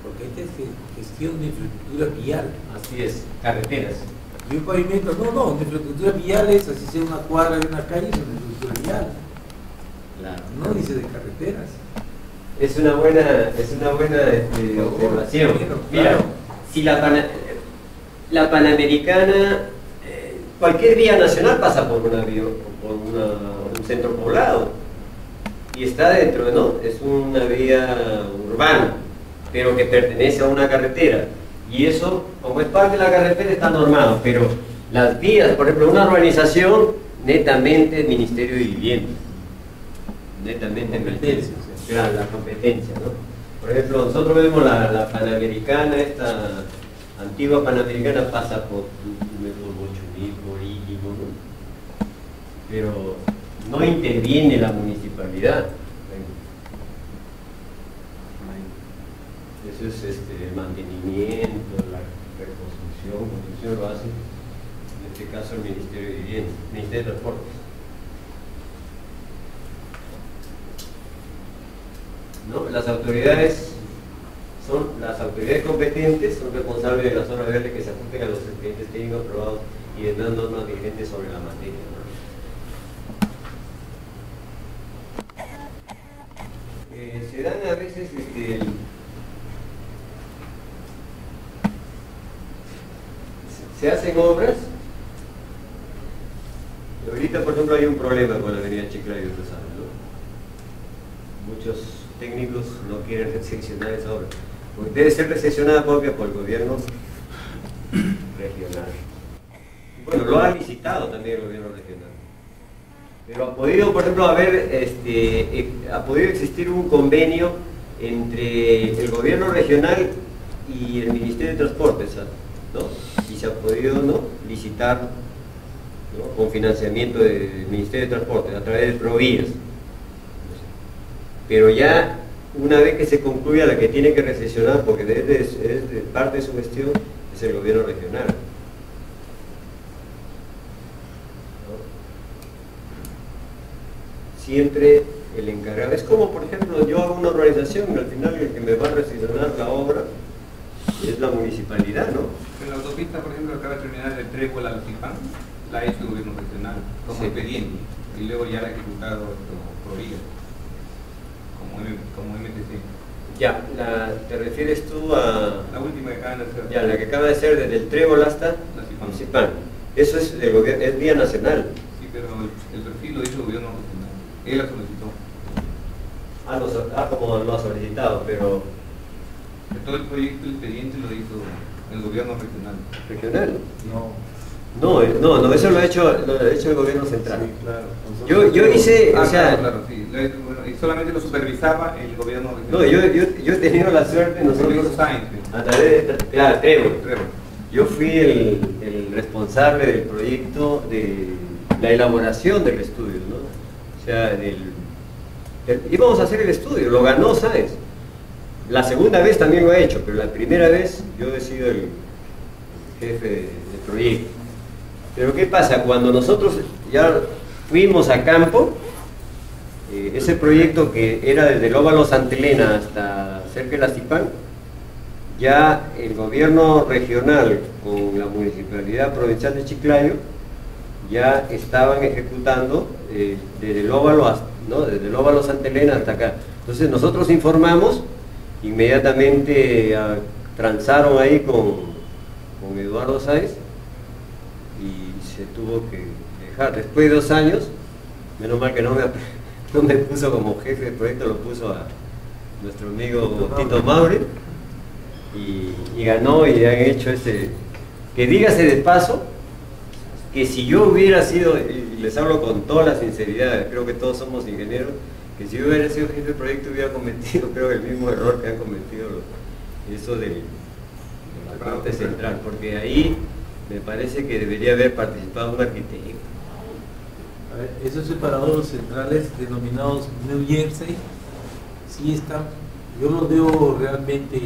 porque esta es gestión de infraestructura vial. Así es, carreteras. Y un pavimento, no, de infraestructura vial es, así sea una cuadra de una calle, es una infraestructura vial. Claro. No dice de carreteras. Es una buena observación. Mira, Claro. si la Panamericana, cualquier vía nacional pasa por un centro poblado y está dentro, ¿no? Es una vía urbana, pero que pertenece a una carretera. Y eso, como es parte de la carretera, está normado, pero las vías, por ejemplo, una urbanización, netamente Ministerio de Vivienda. Netamente Competencia, Claro, la competencia, ¿no? Por ejemplo, nosotros vemos la Panamericana, esta antigua Panamericana pasa por 8.000 por íntimo, ¿no? Pero no interviene la municipalidad. Eso es el mantenimiento, la construcción lo hace, en este caso el Ministerio de Vivienda, Ministerio de Transportes. ¿No? Las autoridades competentes son responsables de las zonas verdes que se ajusten a los expedientes técnicos aprobados y de las normas vigentes sobre la materia, ¿no? Se dan a veces se hacen obras. Ahorita, por ejemplo, hay un problema con la avenida Chiclayo, ¿no saben, no? Muchos técnicos no quieren recepcionar esa obra, porque debe ser recepcionada propia por el gobierno regional. Bueno, lo ha licitado también el gobierno regional, pero ha podido, por ejemplo, ha podido existir un convenio entre el gobierno regional y el Ministerio de Transportes, ¿no? Y se ha podido, ¿no?, licitar, ¿no?, con financiamiento del Ministerio de Transportes a través de Provías. Pero ya una vez que se concluya la que tiene que recesionar, porque es parte de su gestión, es el gobierno regional, ¿no? Siempre el encargado, es como por ejemplo yo hago una organización y al final el que me va a recesionar la obra es la municipalidad, ¿no? En la autopista, por ejemplo, acaba de terminar el Trébol al Cipán, la ha hecho el gobierno regional como Sí. expediente y luego ya la ha ejecutado Provías como MTC. Ya, ¿te refieres tú a La última que acaban de hacer. ya, la que acaba de ser desde el Trébol hasta La Cipán. Municipal? Eso es del gobierno, es vía nacional. Sí, pero el perfil lo hizo el gobierno regional. Él la solicitó. Como lo ha solicitado, pero Todo el proyecto, el expediente lo hizo el gobierno regional. regional. No. Eso lo ha hecho el gobierno central. Sí, claro. Yo hice, o sea, claro, sí. Y solamente lo supervisaba el gobierno regional. no, yo he tenido la suerte, nosotros, Sáenz, a través de, claro, Trébol. Trébol. Yo fui el responsable del proyecto de la elaboración del estudio, ¿no? O sea, íbamos a hacer el estudio, lo ganó Sáenz. La segunda vez también lo ha hecho, pero la primera vez yo he sido el jefe del proyecto. Pero ¿qué pasa? Cuando nosotros ya fuimos a campo, ese proyecto que era desde el óvalo Santa Elena hasta cerca de la Cipán, ya el gobierno regional con la municipalidad provincial de Chiclayo ya estaban ejecutando desde el óvalo, ¿no?, desde el óvalo Santa Elena hasta acá. Entonces nosotros informamos, inmediatamente transaron ahí con Eduardo Sáenz y se tuvo que dejar. Después de 2 años, menos mal que no me puso como jefe de proyecto, lo puso a nuestro amigo Tito Maure y ganó, y han hecho que dígase de paso que si yo hubiera sido, y les hablo con toda la sinceridad, creo que todos somos ingenieros, que si yo hubiera sido jefe de proyecto hubiera cometido, creo, el mismo error que han cometido eso de la parte central, porque ahí me parece que debería haber participado un arquitecto. A ver, esos separadores centrales denominados New Jersey, sí están, yo los veo realmente,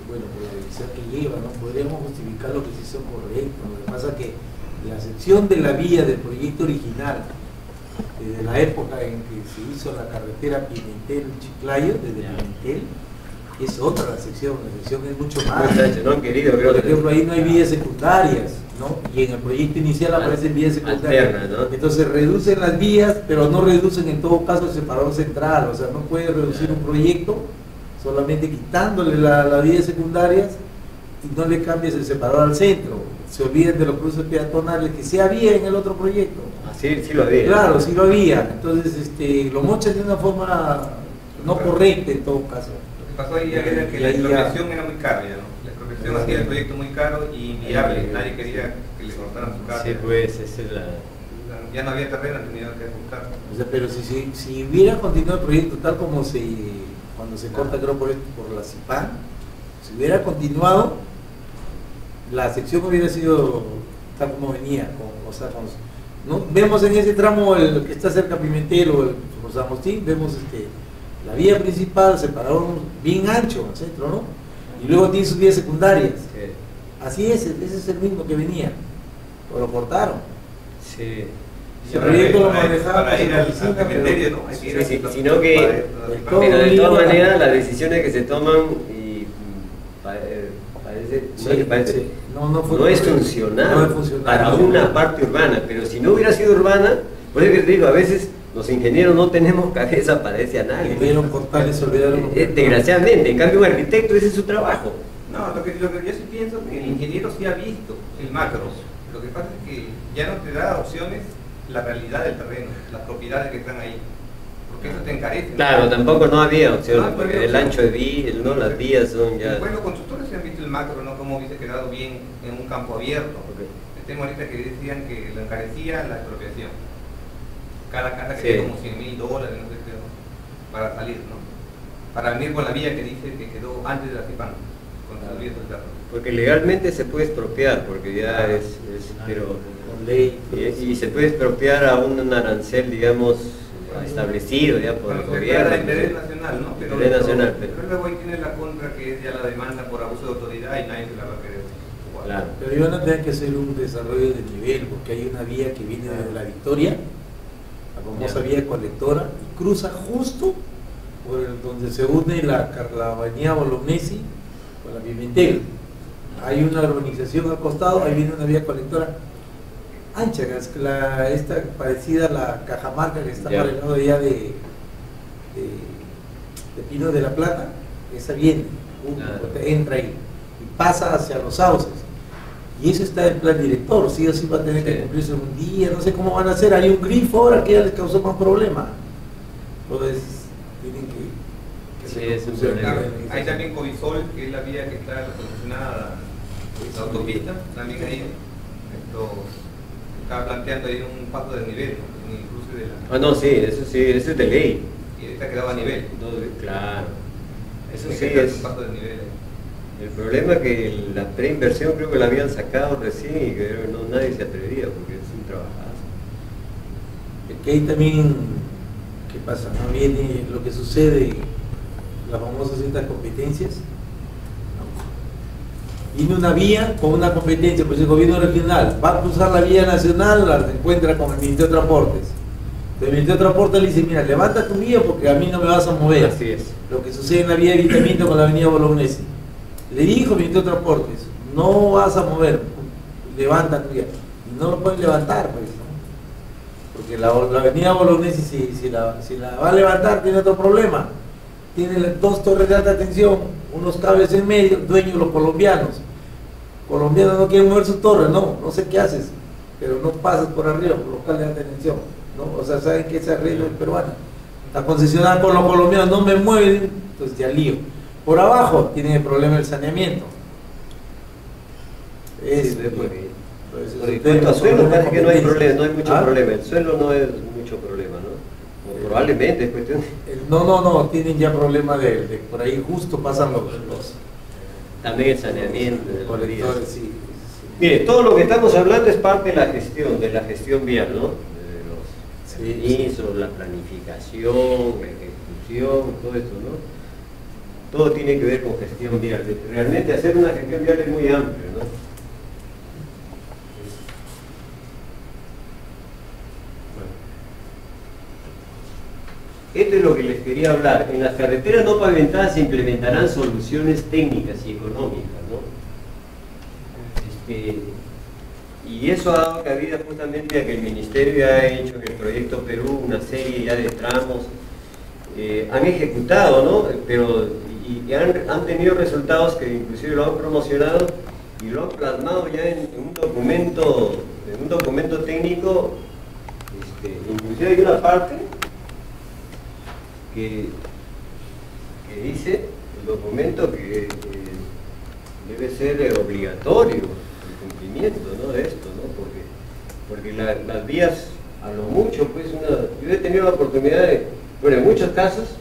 bueno, por la dirección que lleva, ¿no? Podríamos justificar lo que se hizo correcto. Lo que pasa es que la sección de la vía del proyecto original, desde la época en que se hizo la carretera Pimentel-Chiclayo, desde Pimentel es otra la sección es mucho más. Muchachos, no han querido, creo Por que... ejemplo, ahí no hay vías secundarias, ¿no? Y en el proyecto inicial aparecen vías secundarias. Alternas, ¿no? Entonces reducen las vías, pero no reducen en todo caso el separador central. O sea, no puede reducir un proyecto solamente quitándole las vías secundarias y no le cambias el separador al centro. Se olviden de los cruces peatonales que sí había en el otro proyecto. Ah, sí, sí lo había. Claro, sí lo había. Entonces lo mochan de una forma no correcta en todo caso. Lo que pasó ahí era que la Y ahí ya- expropiación era muy cara ya, ¿no? La expropiación hacía el proyecto muy caro y inviable. Nadie quería que le cortaran su casa. Sí, pues, esa es la... Ya no había terreno, tenía que buscar. O sea, pero si hubiera continuado el proyecto tal como cuando se corta creo por la CIPAN, si hubiera continuado, la sección hubiera sido tal como venía, ¿no? Vemos en ese tramo el que está cerca a Pimentel o el San Agustín, vemos la vía principal, separador bien ancho al centro, ¿no? Y luego tiene sus vías secundarias. Sí. Así es, ese es el mismo que venía, pero lo cortaron. Sí. Si el proyecto lo manejaba para ir la al oficina, cementerio, ¿no? Hay que ir a- Sí, sino que... todo Pero de vino todas a- maneras, las decisiones que se toman y parece, Sí, parece- sí. No fue no es correcto. funcional, No es funcional. para una parte urbana, pero si no hubiera sido urbana, por eso que te digo, a veces los ingenieros no tenemos cabeza para ese análisis. Debieron cortar y se olvidaron. Desgraciadamente, en cambio un arquitecto ese es su trabajo. No, lo que yo sí pienso que el ingeniero sí ha visto el macro. Lo que pasa es que ya no te da opciones la realidad del terreno, las propiedades que están ahí. Porque eso te encarece, ¿no? Claro, tampoco no había opción, No, porque había el opción. ancho de vías, ¿no? Las vías son ya... Después los constructores se han visto el macro, ¿no? Cómo hubiese quedado bien en un campo abierto. El tema ahorita que decían que lo encarecía la expropiación. Cada casa que Sí. quedó como $100,000, no sé qué, ¿no? Para salir, ¿no? Para venir con la vía que dice que quedó antes de la CIPAN, con las vías del cerro. Porque legalmente se puede expropiar, porque ya pero... Con ley. Y se puede expropiar a un arancel, digamos, establecido ya por el Bueno, gobierno. era de interés nacional, ¿no? Interés nacional, pero luego ahí tiene la contra que es ya la demanda por abuso de autoridad y nadie se la va a querer. Igual. Claro. Pero iban a tener que hacer un desarrollo de nivel, porque hay una vía que viene desde la Victoria, la famosa vía colectora, y cruza justo por donde se une la avenida Bolognesi con la Pimentel. Hay una urbanización al costado, ahí viene una vía colectora ancha, esta parecida a la Cajamarca que está Ya. para el lado allá de Pino de la Plata, esa viene, Claro. entra ahí y pasa hacia los sauces. Y eso está en plan director, sí o sí va a tener que Sí. cumplirse un día, no sé cómo van a hacer, hay un grifo ahora que ya les causó más problema. Entonces tienen que Sí, hacer es un conclusión. problema. Hay también Covisol, que es la vía que está relacionada a la autopista, también ahí. Estaba planteando ahí un paso de nivel, ¿no? En el cruce de la... Ah, no, sí, eso es de ley. Y esta quedaba a nivel. Claro. Eso Tiene sí que estar es... un paso de nivel ahí. El problema es que la preinversión creo que la habían sacado recién y que nadie se atrevía porque es un trabajazo. Que ahí también, ¿qué pasa? No viene lo que sucede, las famosas estas competencias. Viene una vía con una competencia, pues el gobierno regional va a cruzar la vía nacional, la encuentra con el Ministerio de Transportes. El Ministerio de Transportes le dice, mira, levanta tu vía porque a mí no me vas a mover. Así es. Lo que sucede en la vía de evitamiento con la avenida Bolognesi. Le dijo el Ministerio de Transportes, no vas a mover, levanta tu vía. Y no lo pueden levantar, pues, ¿no? Porque la avenida Bolognesi, si la va a levantar, tiene otro problema. Tiene dos torres de alta tensión, unos cables en medio, dueños los colombianos. Colombianos no quieren mover sus torres, no sé qué haces, pero no pasas por arriba, por los cables de alta tensión, ¿no? O sea, saben que ese arreglo es peruano. Está concesionada por los colombianos, no me mueven, entonces ya lío. Por abajo tiene el problema del saneamiento. Es, Sí, porque- pues, En es cuanto a suelo, parece que no hay competencias. problema, no hay mucho ¿Ah? problema. El suelo no es mucho problema, ¿no? O probablemente es cuestión No, tienen ya problema de por ahí justo pasan los también el saneamiento de los colectores, vías. sí. Mire, todo lo que estamos hablando es parte de la gestión vial, ¿no? De los Sí, permisos, la planificación, la ejecución, todo eso, ¿no? Todo tiene que ver con gestión vial. Realmente hacer una gestión vial es muy amplio, ¿no? esto es lo que les quería hablar. En las carreteras no pavimentadas se implementarán soluciones técnicas y económicas, ¿no? Y eso ha dado cabida justamente a que el Ministerio ha hecho en el Proyecto Perú una serie ya de tramos, han ejecutado, ¿no? Pero han tenido resultados que inclusive lo han promocionado y lo han plasmado ya en un documento técnico. Inclusive hay una parte que dice el documento que debe ser obligatorio el cumplimiento, ¿no?, de esto, ¿no? Porque las vías, a lo mucho, pues yo he tenido la oportunidad de, bueno, en muchos casos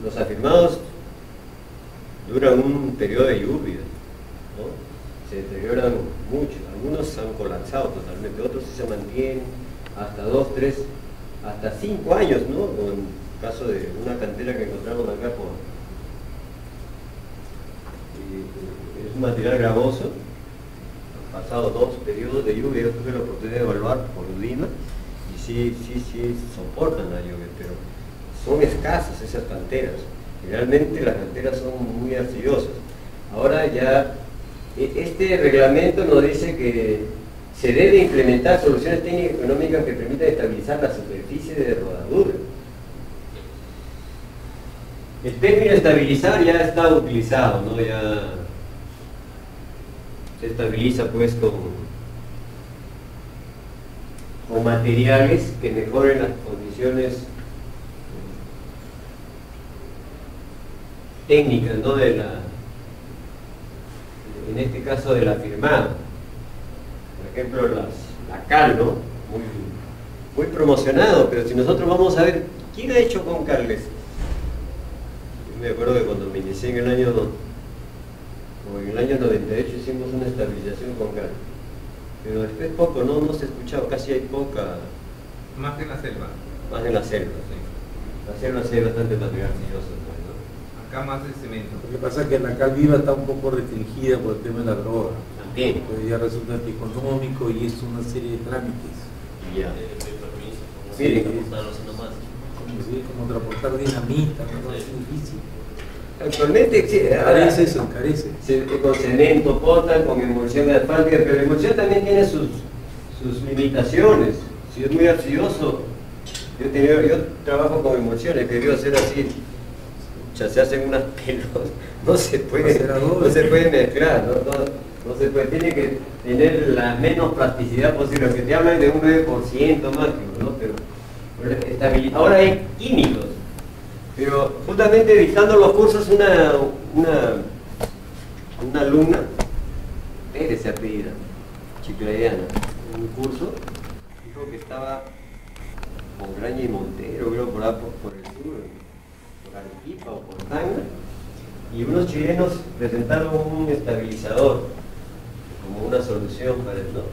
los afirmados duran un periodo de lluvia, ¿no? Se deterioran mucho, algunos han colapsado totalmente, otros sí se mantienen hasta 2, 3, hasta 5 años, ¿no? Como en el caso de una cantera que encontramos acá es un material gravoso, han pasado 2 periodos de lluvia, yo tuve la oportunidad de evaluar por Lima y sí soportan la lluvia, pero son escasas esas canteras. Realmente las canteras son muy arcillosas. Ahora ya, este reglamento nos dice que se debe implementar soluciones técnicas y económicas que permitan estabilizar la superficie de rodadura. El término estabilizar ya está utilizado, ¿no? Ya se estabiliza pues con materiales que mejoren las condiciones técnicas, ¿no?, en este caso del afirmado. Por ejemplo, la cal, ¿no?, muy promocionado, pero si nosotros vamos a ver, ¿quién ha hecho con cales? Yo me acuerdo que cuando me inicié en el año 98 hicimos una estabilización con cal, pero después poco, no se ha escuchado, casi hay poca. Más en la selva. Más en la selva, sí. La selva sí hay bastante material arcilloso, ¿no? Acá más de cemento. Lo que pasa es que la cal viva está un poco restringida por el tema de la droga. También. Pues ya resulta económico y es una serie de trámites. Ya. Sí, como transportar dinamita, ¿no? Es difícil. Actualmente Encarece. con cemento, potan, con emulsión asfáltica, pero la emulsión también tiene sus limitaciones. Si es muy arcilloso, yo trabajo con emulsiones, quería hacer así, ya se hacen unas pelos, no se puede mezclar, no se puede, tiene que tener la menos plasticidad posible, que te hablan de un 9% máximo, ¿no? Pero ahora hay químicos. Pero justamente dictando los cursos una alumna, Pérez se apellida, chiclayana, en un curso, dijo que estaba con Graña y Montero, creo por el sur, por Arequipa o por Tacna, y unos chilenos presentaron un estabilizador como una solución para el norte.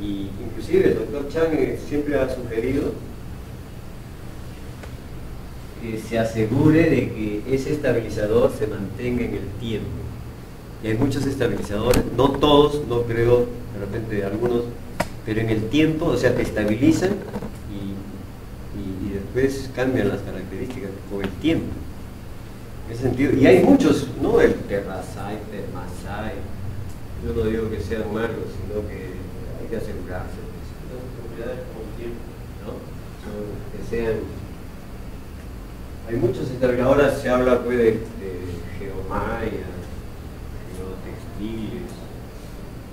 Y inclusive el doctor Chang siempre ha sugerido que se asegure de que ese estabilizador se mantenga en el tiempo. Y hay muchos estabilizadores, no todos, no creo, de repente algunos, pero en el tiempo, o sea, que estabilizan y después cambian las características con el tiempo. En ese sentido, y hay muchos, no el Terrasay, Termasay, yo no digo que sean malos, sino que hay que asegurarse de las propiedades con el tiempo, ¿no? Que sean. Hay muchos estabilizadores, se habla pues de geomaya, geotextiles,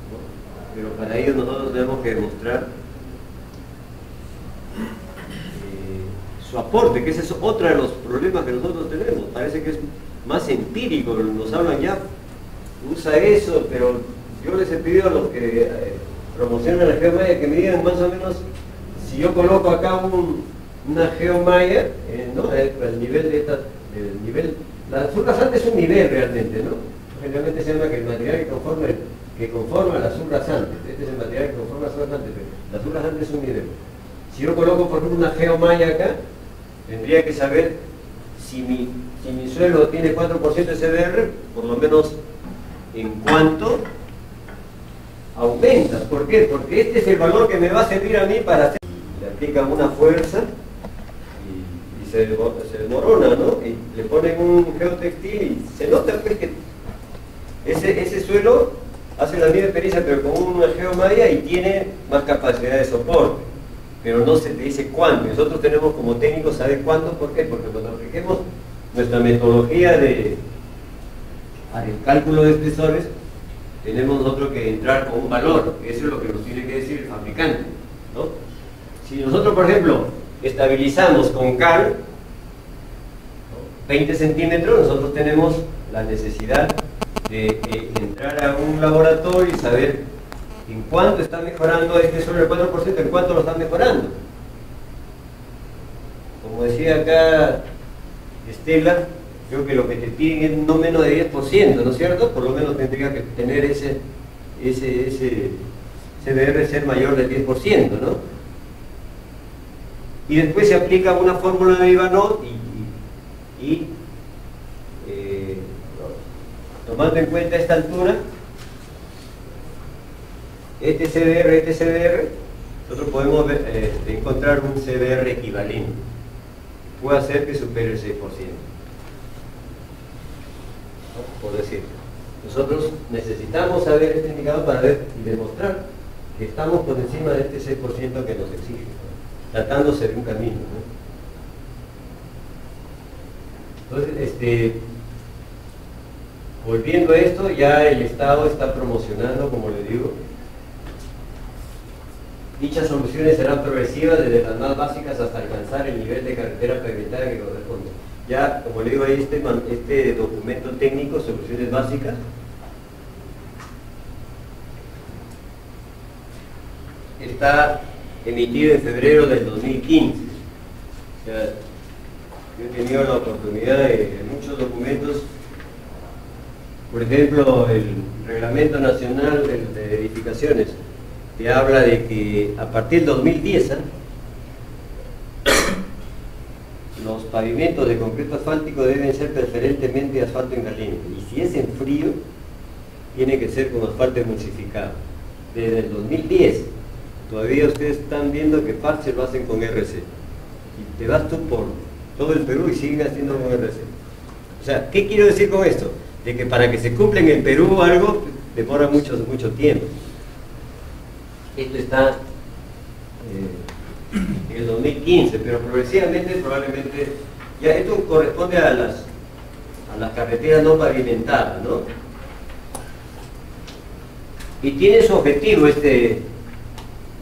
¿no? Pero para ello nosotros tenemos que demostrar su aporte, que ese es otro de los problemas que nosotros tenemos. Parece que es más empírico, nos hablan ya, usa eso, pero yo les he pedido a los que promocionan la geomaya que me digan más o menos si yo coloco acá una geomaya, ¿no? El nivel de esta, la azul rasante es un nivel realmente, ¿no? Generalmente se llama que el material que conforma la azul rasante, este es el material que conforma la azul rasante, pero la azul rasante es un nivel. Si yo coloco por ejemplo una geomaya acá, tendría que saber si mi suelo tiene 4% de CBR, por lo menos en cuánto aumenta. ¿Por qué? Porque este es el valor que me va a servir a mí para hacer. aplican una fuerza y se desmorona, ¿no? Y le ponen un geotextil y se nota pues que ese suelo hace la misma experiencia pero con una geomalla y tiene más capacidad de soporte, pero no se te dice cuánto. Nosotros tenemos como técnicos saber cuánto. ¿Por qué? Porque cuando apliquemos nuestra metodología del cálculo de espesores, tenemos nosotros que entrar con un valor. Eso es lo que nos tiene que decir el fabricante, ¿no? Si nosotros, por ejemplo, estabilizamos con cal, ¿no?, 20 centímetros, nosotros tenemos la necesidad de entrar a un laboratorio y saber en cuánto está mejorando este sobre el 4%, en cuánto lo está mejorando. Como decía acá Estela, creo que lo que te piden es no menos de 10%, ¿no es cierto? Por lo menos tendría que tener ese CBR ser mayor del 10%, ¿no? Y después se aplica una fórmula de Ivanov y tomando en cuenta esta altura, este CBR, nosotros podemos encontrar un CBR equivalente. Puede hacer que supere el 6%. ¿No? Por decir, nosotros necesitamos saber este indicador para ver y demostrar que estamos por encima de este 6% que nos exige, ¿no?, tratándose de un camino, ¿no? Entonces, volviendo a esto, ya el Estado está promocionando, como le digo, dichas soluciones serán progresivas desde las más básicas hasta alcanzar el nivel de carretera pavimentada que corresponde. Ya, como le digo ahí, este documento técnico, soluciones básicas, está emitido en febrero del 2015. O sea, yo he tenido la oportunidad de muchos documentos, por ejemplo, el Reglamento Nacional de Edificaciones, que habla de que a partir del 2010 los pavimentos de concreto asfáltico deben ser preferentemente de asfalto en caliente, y si es en frío tiene que ser con asfalto emulsificado. Desde el 2010 todavía ustedes están viendo que parches lo hacen con RC, y te vas tú por todo el Perú y siguen haciendo con RC. O sea, ¿qué quiero decir con esto? De que para que se cumpla en el Perú algo demora mucho tiempo. Esto está en el 2015, pero progresivamente, probablemente, ya esto corresponde a las carreteras no pavimentadas, ¿no? Y tiene su objetivo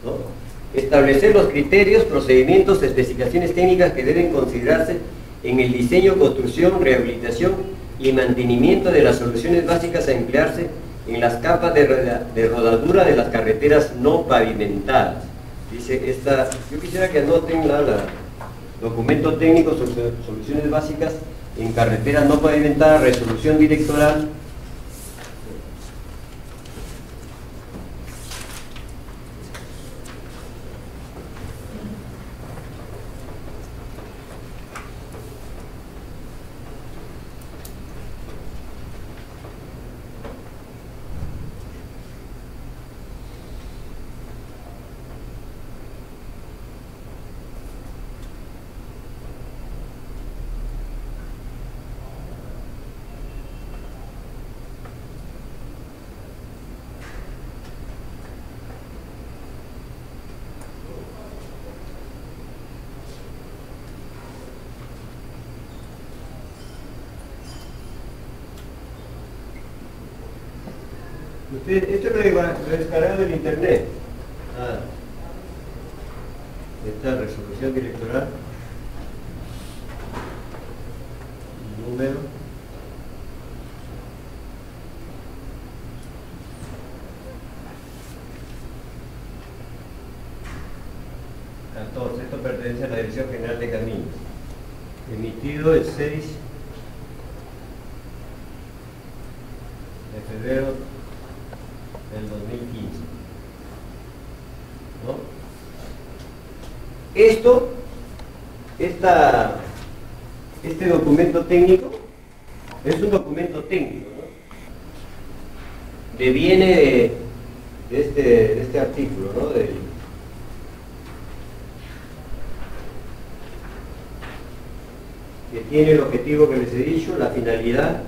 ¿no?, establecer los criterios, procedimientos, especificaciones técnicas que deben considerarse en el diseño, construcción, rehabilitación y mantenimiento de las soluciones básicas a emplearse en las capas de rodadura de las carreteras no pavimentadas. Dice esta, yo quisiera que anoten la documento técnico sobre soluciones básicas en carreteras no pavimentadas, resolución directoral. Esto lo descargado del internet. Esta resolución directoral, número, esto pertenece a la Dirección General de Caminos, emitido el 6 de febrero del 2015, ¿no? Este documento técnico es un documento técnico, ¿no?, deviene de este artículo, ¿no?, que tiene el objetivo que les he dicho, la finalidad.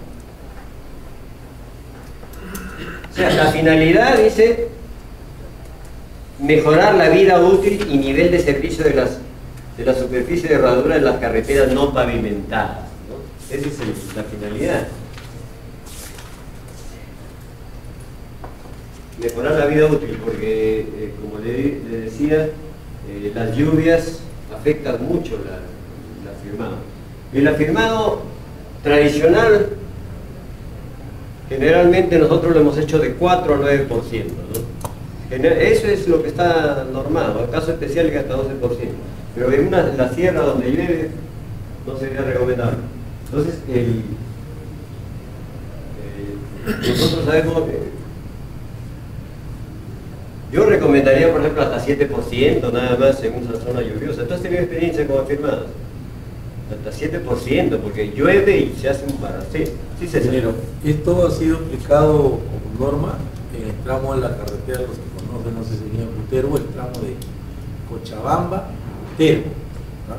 O sea, la finalidad dice mejorar la vida útil y nivel de servicio de la superficie de herradura de las carreteras no pavimentadas, ¿no? Esa es la finalidad. Mejorar la vida útil, porque como le decía, las lluvias afectan mucho el afirmado. El afirmado tradicional, generalmente nosotros lo hemos hecho de 4 a 9%, ¿no? Eso es lo que está normado, el caso especial es hasta 12%, pero en la sierra donde llueve no sería recomendable. Entonces, nosotros sabemos que yo recomendaría, por ejemplo, hasta 7% nada más en una zona lluviosa. ¿Tú has tenido experiencia con afirmados? Hasta 7%, porque llueve y se hace un paracel. Sí, Primero, esto ha sido aplicado como norma en el tramo de la carretera, los que conocen, no sé si sería Butero, el tramo de Cochabamba, Butero, ¿no?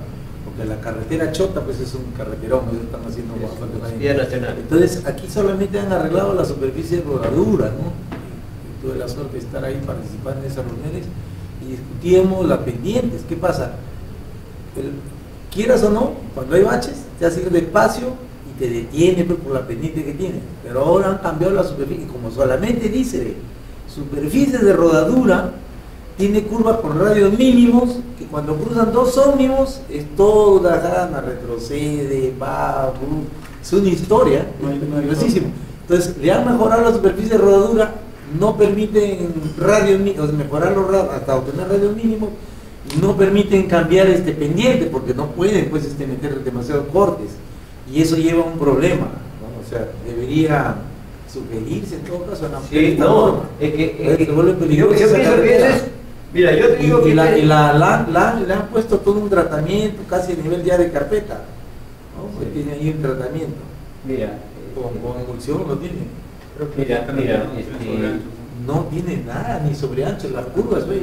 Porque la carretera Chota pues es un carreterón, ellos están haciendo bastante vía nacional. Entonces aquí solamente han arreglado la superficie de rodadura, ¿no? Tuve la suerte de estar ahí participando en esas reuniones y discutíamos las pendientes. ¿Qué pasa? Quieras o no, cuando hay baches, te hace ir despacio y te detiene pues, por la pendiente que tienes. Pero ahora han cambiado la superficie, como solamente dice superficies de rodadura, tiene curvas con radios mínimos, que cuando cruzan dos ómnibus, es toda gana, retrocede, va, es una historia, gruesísimo. Entonces, le han mejorado la superficie de rodadura, no permiten radios mínimos, mejorar los radios hasta obtener radios mínimos, no permiten cambiar pendiente, porque no pueden pues meter demasiados cortes, y eso lleva a un problema, ¿no? O sea, debería sugerirse en todo caso una norma. Es que se vuelve peligroso. Yo pienso que eso es, mira, yo te digo le han puesto todo un tratamiento casi a nivel ya de carpeta, ¿no? Sí. Tiene ahí un tratamiento. Mira, con emulsión lo tiene. Mira, no tiene nada, ni sobre ancho, las curvas, pues,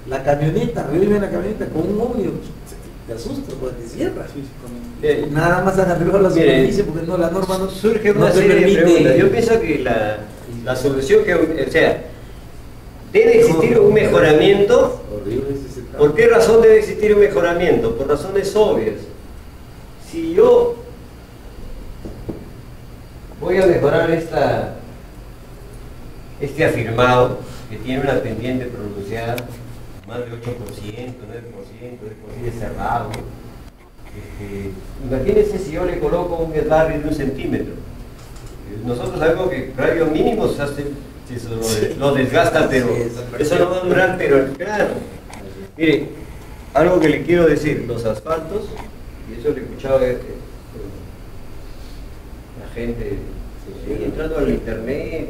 la camioneta, vive la camioneta con un ómnibus, te asusta, pues te cierra. Nada más han arreglado la superficie porque no, la norma no surge una serie de preguntas. Yo pienso que la solución o sea, debe existir un mejoramiento. ¿Por qué razón debe existir un mejoramiento? Por razones obvias. Si yo voy a mejorar este afirmado que tiene una pendiente pronunciada, más de 8%, 9%, es cerrado. Imagínense si yo le coloco un esbarrio de 1 centímetro. Nosotros sabemos que radios mínimos si eso lo desgasta, pero eso no va a durar, pero claro. Mire, algo que le quiero decir, los asfaltos, y eso le he escuchado la gente entrando al internet,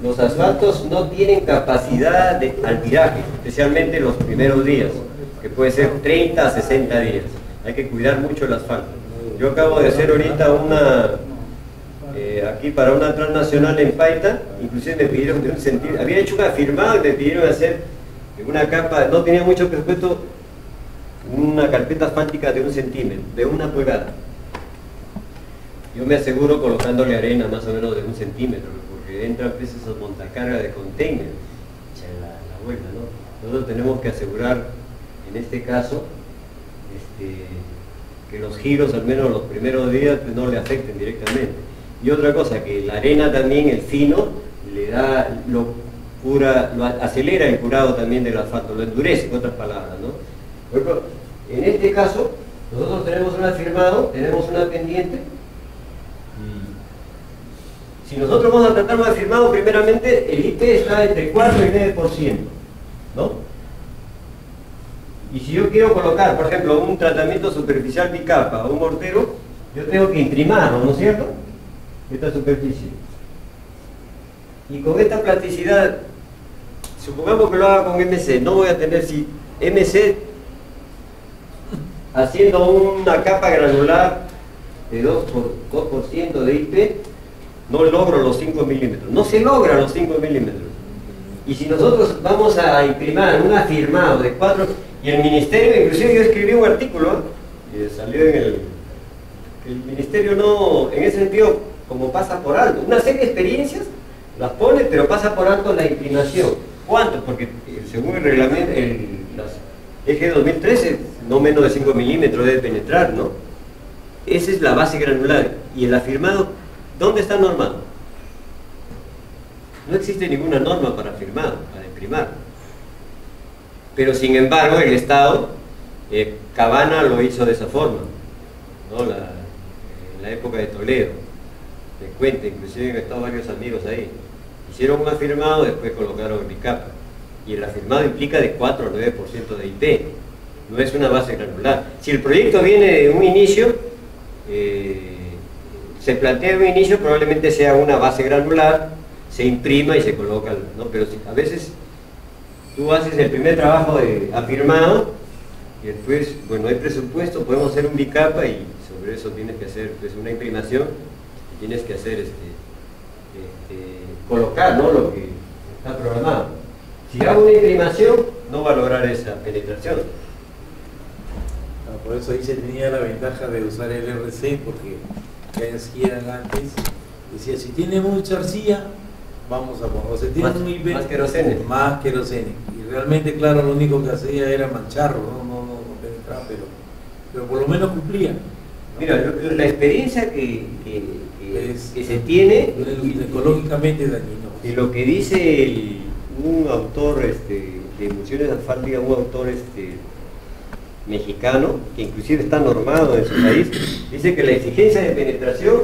los asfaltos no tienen capacidad de altiraje, especialmente los primeros días, que puede ser 30 a 60 días. Hay que cuidar mucho el asfalto. Yo acabo de hacer ahorita aquí para una transnacional en Paita, inclusive me pidieron de 1 centímetro, había hecho una firmada y me pidieron hacer una capa, no tenía mucho presupuesto, una carpeta asfáltica de 1 centímetro, de 1 pulgada. Yo me aseguro colocándole arena más o menos de 1 centímetro, porque entran veces esos montacargas de container, la vuelta, ¿no? Nosotros tenemos que asegurar, en este caso, que los giros, al menos los primeros días, pues, no le afecten directamente. Y otra cosa, que la arena también, el fino, lo acelera el curado también del asfalto, lo endurece, en otras palabras, ¿no? Por ejemplo, en este caso, nosotros tenemos un afirmado, tenemos una pendiente. Si nosotros vamos a tratar un afirmado, primeramente, el IP está entre 4 y 9%, ¿no? Y si yo quiero colocar, por ejemplo, un tratamiento superficial bicapa o un mortero, yo tengo que imprimarlo, ¿no es cierto? Esta superficie. Y con esta plasticidad, supongamos que lo haga con MC, no voy a tener, si MC haciendo una capa granular de 2% de IP, no logro los 5 milímetros, no se logra los 5 milímetros. Y si nosotros vamos a imprimir un afirmado de 4, y el ministerio, inclusive yo escribí un artículo, y salió en el ministerio no, en ese sentido, como pasa por alto, una serie de experiencias las pone, pero pasa por alto la inclinación. ¿Cuánto? Porque según el reglamento, las EG 2013, no menos de 5 milímetros debe penetrar, ¿no? Esa es la base granular. Y el afirmado, ¿dónde está normado? No existe ninguna norma para afirmado, para imprimar. Pero sin embargo, el Estado, Cabana lo hizo de esa forma, ¿no? En la época de Toledo, me cuenta, inclusive han estado varios amigos ahí. Hicieron un afirmado, después colocaron el bicapa. Y el afirmado implica de 4 a 9% de IP. No es una base granular. Si el proyecto viene de un inicio, se plantea de un inicio, probablemente sea una base granular, se imprima y se coloca, ¿no? Pero si, a veces tú haces el primer trabajo de afirmado y después, bueno, hay presupuesto, podemos hacer un bicapa y sobre eso tienes que hacer pues, una imprimación y tienes que hacer colocar, ¿no? Lo que está programado. Si hago una imprimación, no va a lograr esa penetración. Por eso ahí se tenía la ventaja de usar el RC, porque ya hacían antes, decía, si tiene mucha arcilla, vamos a poner, o si tiene un IP, más querosene. Más querosene. Y realmente, claro, lo único que hacía era mancharlo, no penetraba, pero por lo menos cumplía, ¿no? Mira, la experiencia que se tiene, ecológicamente dañino. y lo que dice un autor de emulsiones asfálticas, un autor mexicano, que inclusive está normado en su país, dice que la exigencia de penetración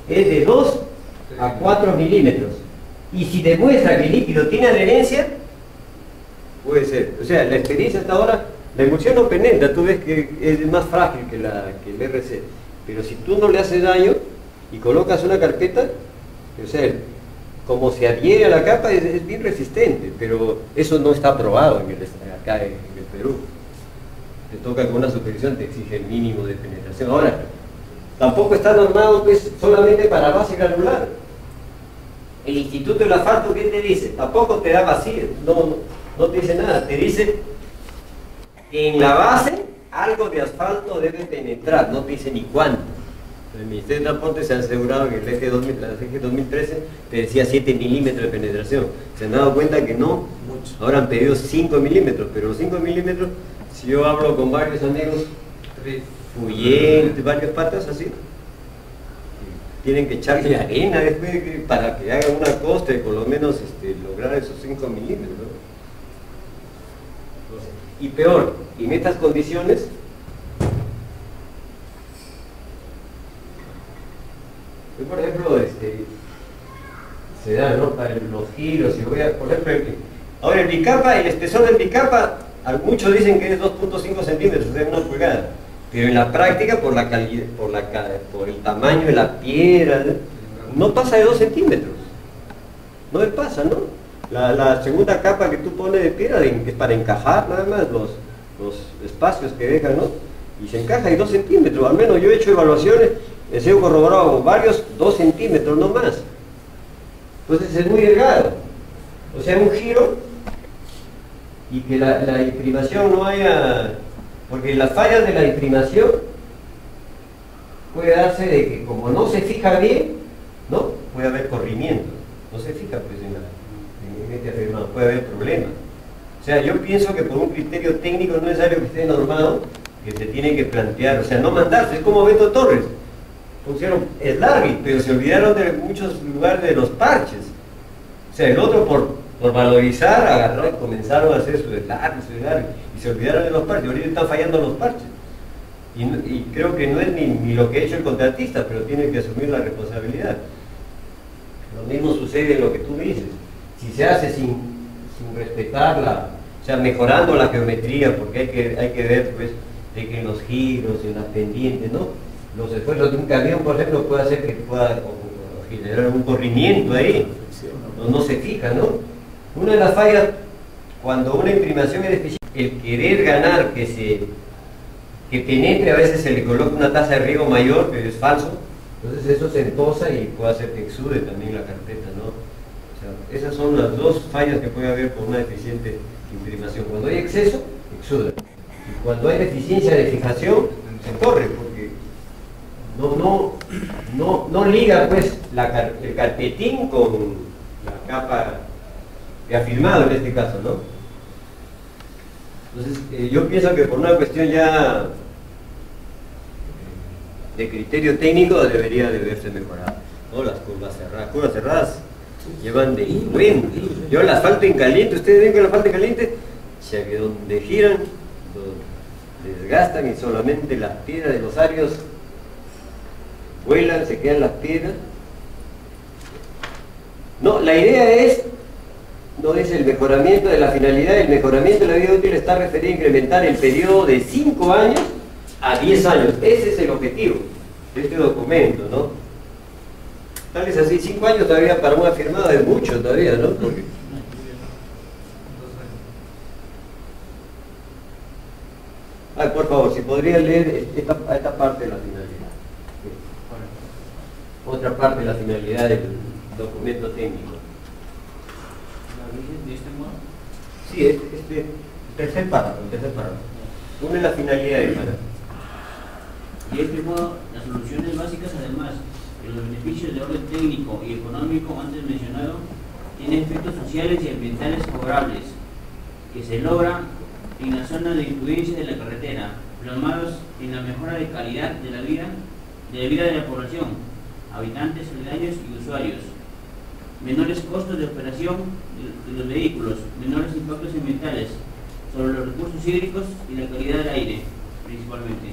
es de 2 a 4 milímetros. Y si demuestra que el líquido tiene adherencia, puede ser. O sea, la experiencia hasta ahora, la emulsión no penetra, tú ves que es más frágil que el RC. Pero si tú no le haces daño y colocas una carpeta, o sea, como se adhiere a la capa, es bien resistente, pero eso no está aprobado acá en el Perú. Te toca con una supervisión, te exige el mínimo de penetración. Ahora, tampoco está normado pues, solamente para base granular. El Instituto del Asfalto, ¿qué te dice? Tampoco te da vacío, no te dice nada, te dice que en la base algo de asfalto debe penetrar, no te dice ni cuánto. El Ministerio de Transporte se ha asegurado que el eje 2013 te decía 7 milímetros de penetración. Se han dado cuenta que no, ahora han pedido 5 milímetros, pero los 5 milímetros, si yo hablo con varios amigos, Fuyén, varios patas así, tienen que echarle arena después para que hagan una costa y por lo menos lograr esos 5 milímetros, ¿no? Y peor, en estas condiciones, yo por ejemplo, se da, ¿no? Para los giros, y voy a, por ejemplo, ahora el bicapa, el espesor del bicapa, muchos dicen que es 2.5 centímetros, o sea, 1 pulgada. Pero en la práctica, por la calidad, por el tamaño de la piedra, no pasa de 2 centímetros. No le pasa, ¿no? La segunda capa que tú pones de piedra es para encajar nada más los espacios que dejan, ¿no? Y se encaja y 2 centímetros. Al menos yo he hecho evaluaciones, les he corroborado varios 2 centímetros, no más. Entonces es muy delgado. O sea, un giro y que la imprimación no haya... Porque las fallas de la imprimación puede darse de que como no se fija bien, ¿no? Puede haber corrimiento. No se fija pues en este afirmado, puede haber problemas. O sea, yo pienso que por un criterio técnico no es necesario que esté normado, que se tiene que plantear, o sea, no mandarse, es como Beto Torres. Pusieron Slarby, pero se olvidaron de muchos lugares de los parches. O sea, el otro por valorizar, agarró y comenzaron a hacer su Slarby, y se olvidaron de los parches. Ahorita están fallando los parches. Y creo que no es ni lo que ha hecho el contratista, pero tiene que asumir la responsabilidad. Lo mismo sucede en lo que tú dices. Si se hace sin respetarla, o sea, mejorando la geometría, porque hay que ver pues, de que en los giros, en las pendientes, ¿no? Los esfuerzos de un camión, por ejemplo, puede hacer que pueda generar un corrimiento ahí. No se fija, ¿no? Una de las fallas, cuando una imprimación es deficiente, el querer ganar que penetre, a veces se le coloca una tasa de riego mayor, pero es falso. Entonces eso se entosa y puede hacer que exude también la carpeta, ¿no? O sea, esas son las dos fallas que puede haber por una deficiente imprimación. Cuando hay exceso, exuda. Y cuando hay deficiencia de fijación, se corre, porque no liga pues el carpetín con la capa de afirmado en este caso, ¿no? Entonces, yo pienso que por una cuestión ya de criterio técnico debería de verse mejorado, ¿no? Las curvas cerradas llevan de bueno. Yo el asfalto en caliente, ustedes ven que el asfalto en caliente, que donde giran, desgastan y solamente las piedras de los arios vuelan, se quedan las piedras. No, la idea no es el mejoramiento de la finalidad, el mejoramiento de la vida útil está referido a incrementar el periodo de 5 años a 10 años. Ese es el objetivo de este documento, ¿no? Tal vez así, 5 años todavía para un afirmado es mucho todavía, ¿no? Porque por favor, si podría leer esta parte de la finalidad. Otra parte de la finalidad del documento técnico. ¿De este modo? Sí, el tercer párrafo. Una de las finalidades para. Y de este modo, las soluciones básicas, además de los beneficios de orden técnico y económico antes mencionado, tienen efectos sociales y ambientales favorables, que se logran en la zona de influencia de la carretera, plasmados en la mejora de calidad de la vida de la población, habitantes, aledaños y usuarios, menores costos de operación de los vehículos, menores impactos ambientales sobre los recursos hídricos y la calidad del aire, principalmente.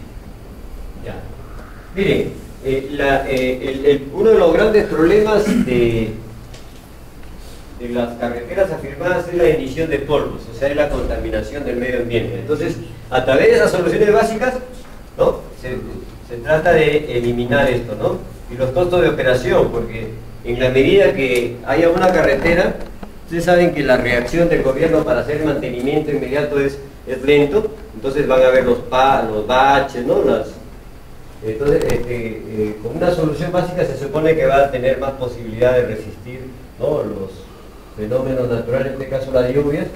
Ya. Miren, uno de los grandes problemas de las carreteras afirmadas es la emisión de polvos, o sea, es la contaminación del medio ambiente. Entonces, a través de esas soluciones básicas, ¿no? se trata de eliminar esto, ¿no? Y los costos de operación, porque en la medida que haya una carretera, ustedes saben que la reacción del gobierno para hacer mantenimiento inmediato es lento, entonces van a haber los baches, ¿no? Entonces, con una solución básica se supone que va a tener más posibilidad de resistir, ¿no? Los fenómenos naturales, en este caso las lluvias,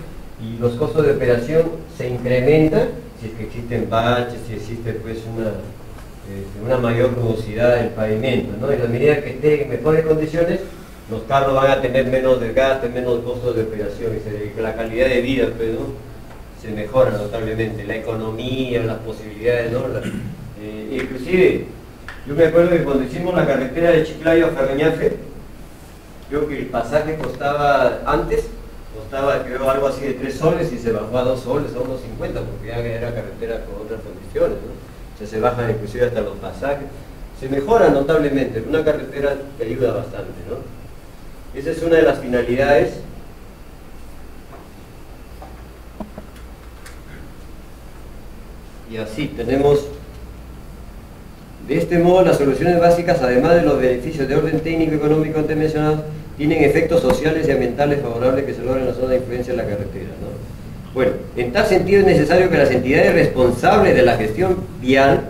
y los costos de operación se incrementan si es que existen baches, si existe pues una mayor rugosidad del pavimento, ¿no? En la medida que esté en mejores condiciones, los carros van a tener menos desgaste, menos costos de operación, y la calidad de vida pues, ¿no? se mejora notablemente, la economía, las posibilidades, ¿no? Inclusive, yo me acuerdo que cuando hicimos la carretera de Chiclayo a Ferreñafe, creo que el pasaje costaba creo algo así de 3 soles y se bajó a 2 soles, a 1.50, porque ya era carretera con otras condiciones, ¿no? O sea, se bajan inclusive hasta los pasajes, se mejora notablemente, una carretera que ayuda bastante, ¿no? Esa es una de las finalidades. Y así tenemos, de este modo, las soluciones básicas, además de los beneficios de orden técnico y económico antes mencionados, tienen efectos sociales y ambientales favorables que se logran en la zona de influencia de la carretera, ¿no? Bueno, en tal sentido es necesario que las entidades responsables de la gestión vial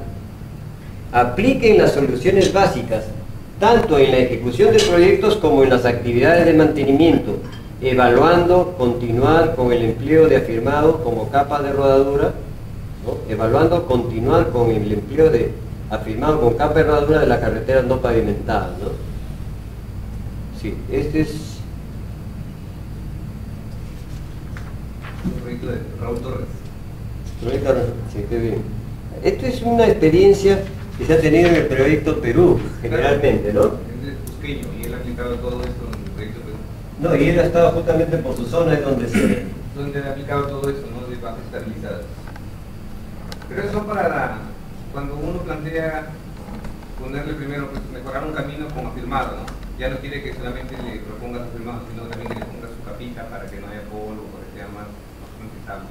apliquen las soluciones básicas, tanto en la ejecución de proyectos como en las actividades de mantenimiento, evaluando continuar con el empleo de afirmado como capa de rodadura, ¿no? Evaluando continuar con el empleo de afirmado con capa de rodadura de las carreteras no pavimentadas, ¿no? Sí, este es un proyecto de Raúl Torres. Sí, qué bien. Esto es una experiencia que se ha tenido en el proyecto Perú, generalmente, ¿no? Es cusqueño y él ha aplicado todo esto en el proyecto Perú. No, y él ha estado justamente por su zona, es donde ha aplicado todo esto, ¿no? De bases estabilizadas. Pero eso son cuando uno plantea ponerle primero, pues, mejorar un camino con afirmado, ¿no? Ya no quiere que solamente le propongas afirmado, sino también que le pongas su capita para que no haya polvo, para que sea más estable.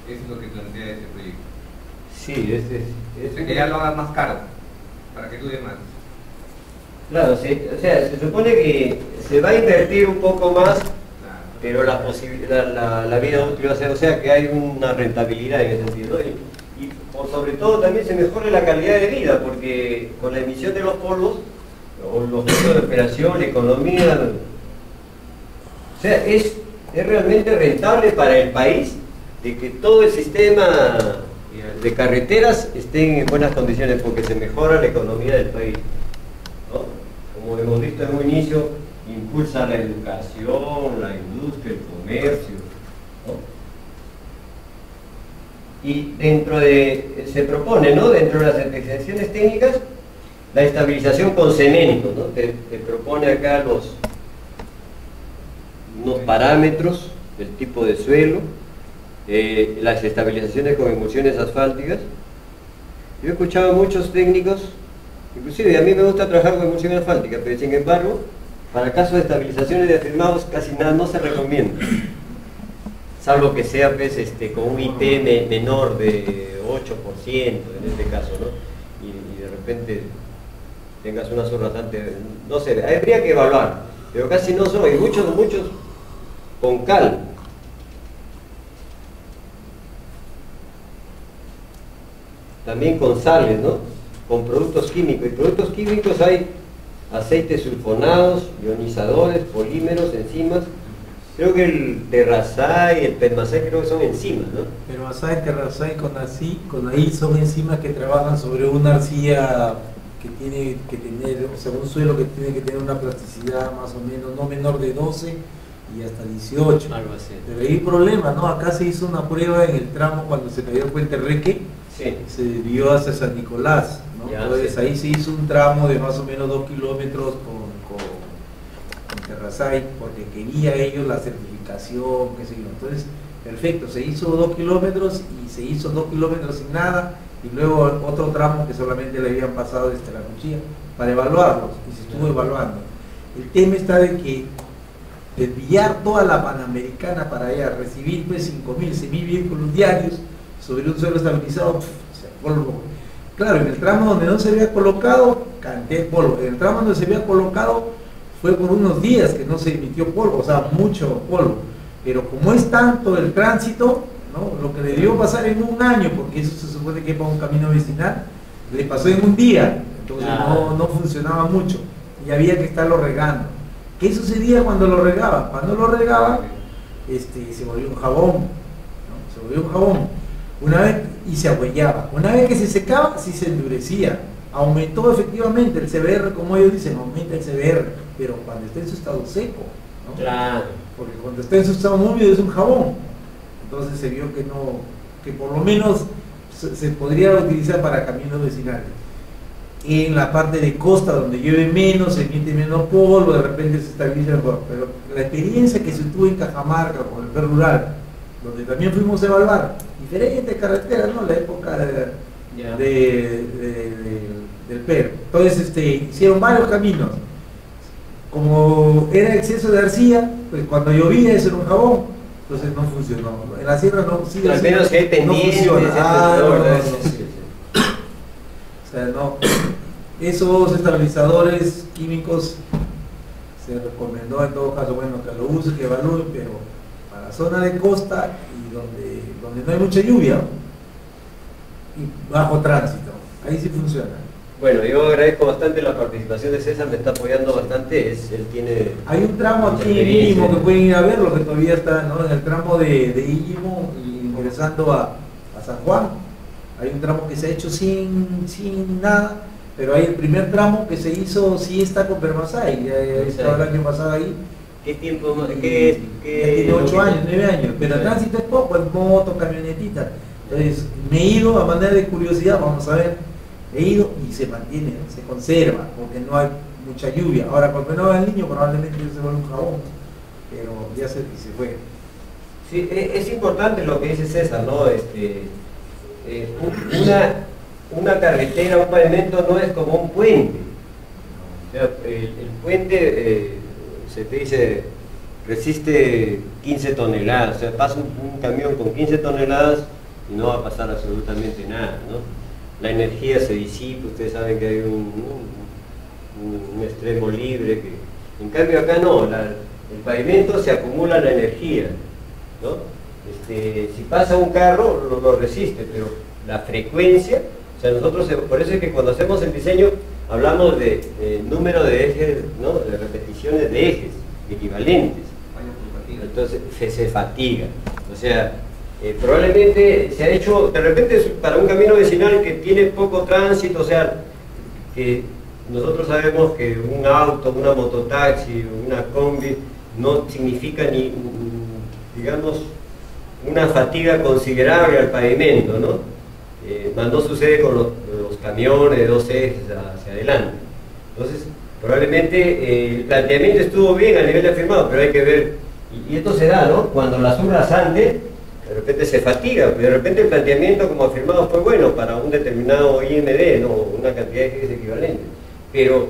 Eso es lo que plantea ese proyecto. Sí, O sea, que ya lo hagas más caro, para que dure más. Claro, sí, o sea, se supone que se va a invertir un poco más, pero la vida útil va a ser, o sea, que hay una rentabilidad en ese sentido, ¿no? Y por sobre todo también se mejora la calidad de vida, porque con la emisión de los polvos, o los costos de operación, la economía, o sea, es realmente rentable para el país de que todo el sistema de carreteras estén en buenas condiciones, porque se mejora la economía del país, ¿no? Como hemos visto en un inicio, impulsa la educación, la industria, el comercio, ¿no? Y se propone, ¿no?, dentro de las especificaciones técnicas, la estabilización con cemento, ¿no? Te propone acá unos parámetros del tipo de suelo, las estabilizaciones con emulsiones asfálticas. Yo he escuchado a muchos técnicos, inclusive a mí me gusta trabajar con emulsión asfáltica, pero sin embargo, para casos de estabilizaciones de afirmados casi nada no se recomienda, salvo que sea pues, con un IT menor de 8% en este caso, ¿no? Y de repente tengas una zona bastante, no sé, habría que evaluar, pero casi no son, y muchos con cal. También con sales, ¿no? Con productos químicos. Y productos químicos hay aceites sulfonados, ionizadores, polímeros, enzimas. Creo que el Terrazay y el Permazay creo que son enzimas, ¿no? Permazay, Terrazay, Conaí son enzimas que trabajan sobre una arcilla que tiene que tener, o sea, un suelo que tiene que tener una plasticidad más o menos, no menor de 12 y hasta 18. Algo así. Pero hay problema, ¿no? Acá se hizo una prueba en el tramo cuando se cayó el puente Reque, sí, se desvió hacia San Nicolás, ¿no? Ya, Entonces sí. ahí se hizo un tramo de más o menos 2 kilómetros con Terrazay, porque quería ellos la certificación, qué sé yo. Entonces, perfecto, se hizo 2 kilómetros y se hizo 2 kilómetros sin nada, y luego otro tramo que solamente le habían pasado desde la cuchilla para evaluarlos, y se estuvo evaluando. El tema está de que desviar toda la Panamericana para allá, recibir pues 5.000, 6.000 vehículos diarios sobre un suelo estabilizado, o sea, polvo. Claro, en el tramo donde no se había colocado, canté polvo. En el tramo donde se había colocado fue por unos días que no se emitió polvo, o sea, mucho polvo. Pero como es tanto el tránsito, ¿no?, lo que le dio pasar en un año, porque eso se supone que es para un camino vecinal, le pasó en un día, entonces no funcionaba mucho y había que estarlo regando. ¿Qué sucedía cuando lo regaban? Cuando lo regaban, se volvió un jabón, ¿no? Se volvió un jabón. Una vez, y se ahuellaba. Una vez que se secaba, sí se endurecía. Aumentó efectivamente el CBR, como ellos dicen, aumenta el CBR, pero cuando está en su estado seco, ¿no? Claro. Porque cuando está en su estado húmedo es un jabón. Entonces se vio que no, que por lo menos se podría utilizar para caminos vecinales. En la parte de costa donde llueve menos, se emite menos polvo, de repente se estabiliza mejor. Pero la experiencia que se tuvo en Cajamarca con el PER rural, donde también fuimos a evaluar diferentes carreteras, ¿no?, la época del PER. Entonces hicieron varios caminos. Como era exceso de arcilla, pues cuando llovía eso era un jabón, entonces no funcionó. En la sierra no, sí, al menos que hay pendientes, no funciona. sí, sí. O sea, no. Esos estabilizadores químicos se recomendó en todo caso, bueno, que lo usen, que evalúen, pero para zona de costa y donde no hay mucha lluvia y bajo tránsito, ahí sí funciona. Bueno, yo agradezco bastante la participación de César, me está apoyando bastante, él tiene... Hay un tramo aquí en Íñimo que pueden ir a verlo, que todavía está, ¿no?, en el tramo de Íñimo y ingresando a San Juan. Hay un tramo que se ha hecho sin nada, pero hay el primer tramo que se hizo, sí está con Permazay, estaba el año pasado ahí. ¿Qué tiempo más? Ya tiene 8 años, 9 años, pero el tránsito es poco, es moto, camionetita. Entonces me he ido a manera de curiosidad, vamos a ver, he ido y se mantiene, se conserva, porque no hay mucha lluvia. Ahora cuando no va el niño probablemente se vuelve un jabón, pero ya se fue. Sí, es importante lo que dice César, ¿no? Una carretera, un pavimento no es como un puente. O sea, el puente, se te dice, resiste 15 toneladas, o sea, pasa un camión con 15 toneladas y no va a pasar absolutamente nada, ¿no? La energía se disipa, ustedes saben que hay un extremo libre, en cambio acá no, el pavimento se acumula la energía, ¿no? Si pasa un carro lo resiste, pero la frecuencia, o sea, nosotros, por eso es que cuando hacemos el diseño hablamos de número de ejes, ¿no?, de repeticiones de ejes equivalentes. Entonces se fatiga, o sea, Probablemente se ha hecho, de repente para un camino vecinal que tiene poco tránsito, o sea, que nosotros sabemos que un auto, una mototaxi, una combi no significa ni, digamos, una fatiga considerable al pavimento, ¿no? Más no sucede con los camiones de 2 ejes hacia adelante. Entonces, probablemente el planteamiento estuvo bien a nivel de afirmado, pero hay que ver, y esto se da, ¿no? Cuando la subrasante de repente se fatiga, pero de repente el planteamiento como afirmado fue bueno para un determinado IMD, ¿no? Una cantidad de ejes equivalente, pero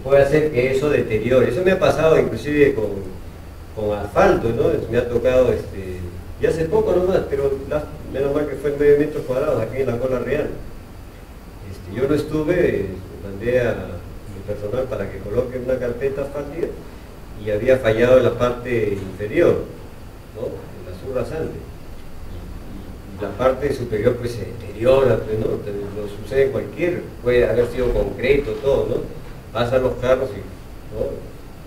puede hacer que eso deteriore. Eso me ha pasado inclusive con asfalto, ¿no? Me ha tocado, y hace poco nomás, pero menos mal que fue en 9 metros cuadrados aquí en la Cola Real. Yo no estuve, mandé a mi personal para que coloque una carpeta asfáltica y había fallado en la parte inferior, ¿no? En la subrasante. Y la parte superior pues se deteriora, pues, ¿no? Lo sucede en cualquier, puede haber sido concreto, todo, ¿no? Pasan los carros y, ¿no?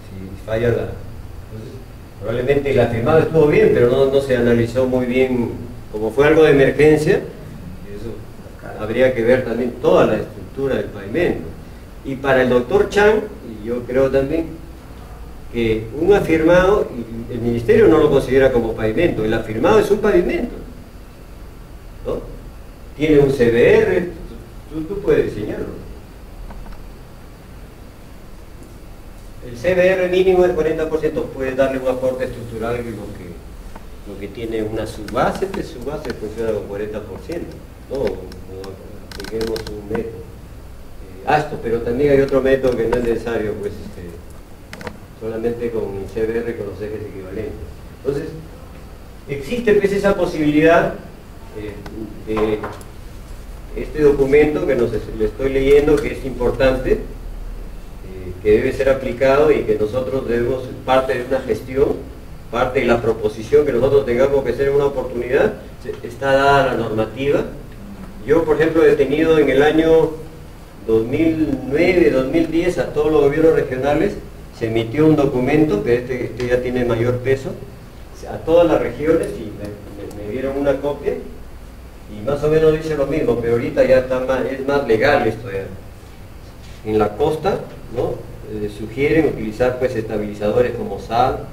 Si falla la... Entonces, probablemente el afirmado estuvo bien, pero no se analizó muy bien, como fue algo de emergencia, eso habría que ver también toda la estructura del pavimento. Y para el doctor Chan, y yo creo también, que un afirmado, el ministerio no lo considera como pavimento, el afirmado es un pavimento, ¿no? Tiene un CBR, tú puedes diseñarlo. El CBR mínimo es 40%, puede darle un aporte estructural que lo que tiene una subbase, pues su base funciona con 40%, ¿no? O apliquemos un método. Pero también hay otro método que no es necesario, pues solamente con el CBR con los ejes equivalentes. Entonces, existe pues esa posibilidad de este documento que le estoy leyendo, que es importante, que debe ser aplicado y que nosotros debemos, parte de una gestión, parte de la proposición que nosotros tengamos que hacer una oportunidad, está dada la normativa. Yo, por ejemplo, he tenido en el año 2009, 2010 a todos los gobiernos regionales, se emitió un documento, que este ya tiene mayor peso, a todas las regiones y me dieron una copia y más o menos dice lo mismo, pero ahorita ya está es más legal esto ya. En la costa, ¿no? Sugieren utilizar pues estabilizadores como sal,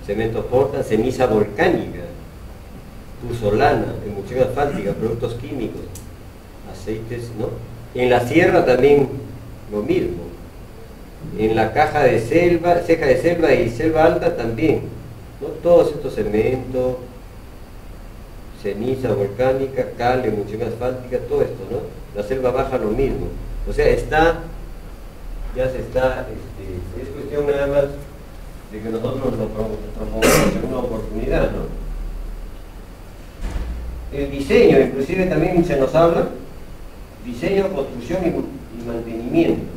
cemento porta, ceniza volcánica, puzzolana, emulsión asfáltica, productos químicos, aceites, ¿no? En la sierra también lo mismo. En la ceja de selva y selva alta también, ¿no? Todos estos cementos, ceniza volcánica, cal, emulsión asfáltica, todo esto, ¿no? La selva baja lo mismo. O sea, ya se está, es cuestión nada más de que nosotros lo promovamos en una oportunidad, ¿no? El diseño, inclusive también se nos habla, diseño, construcción y mantenimiento.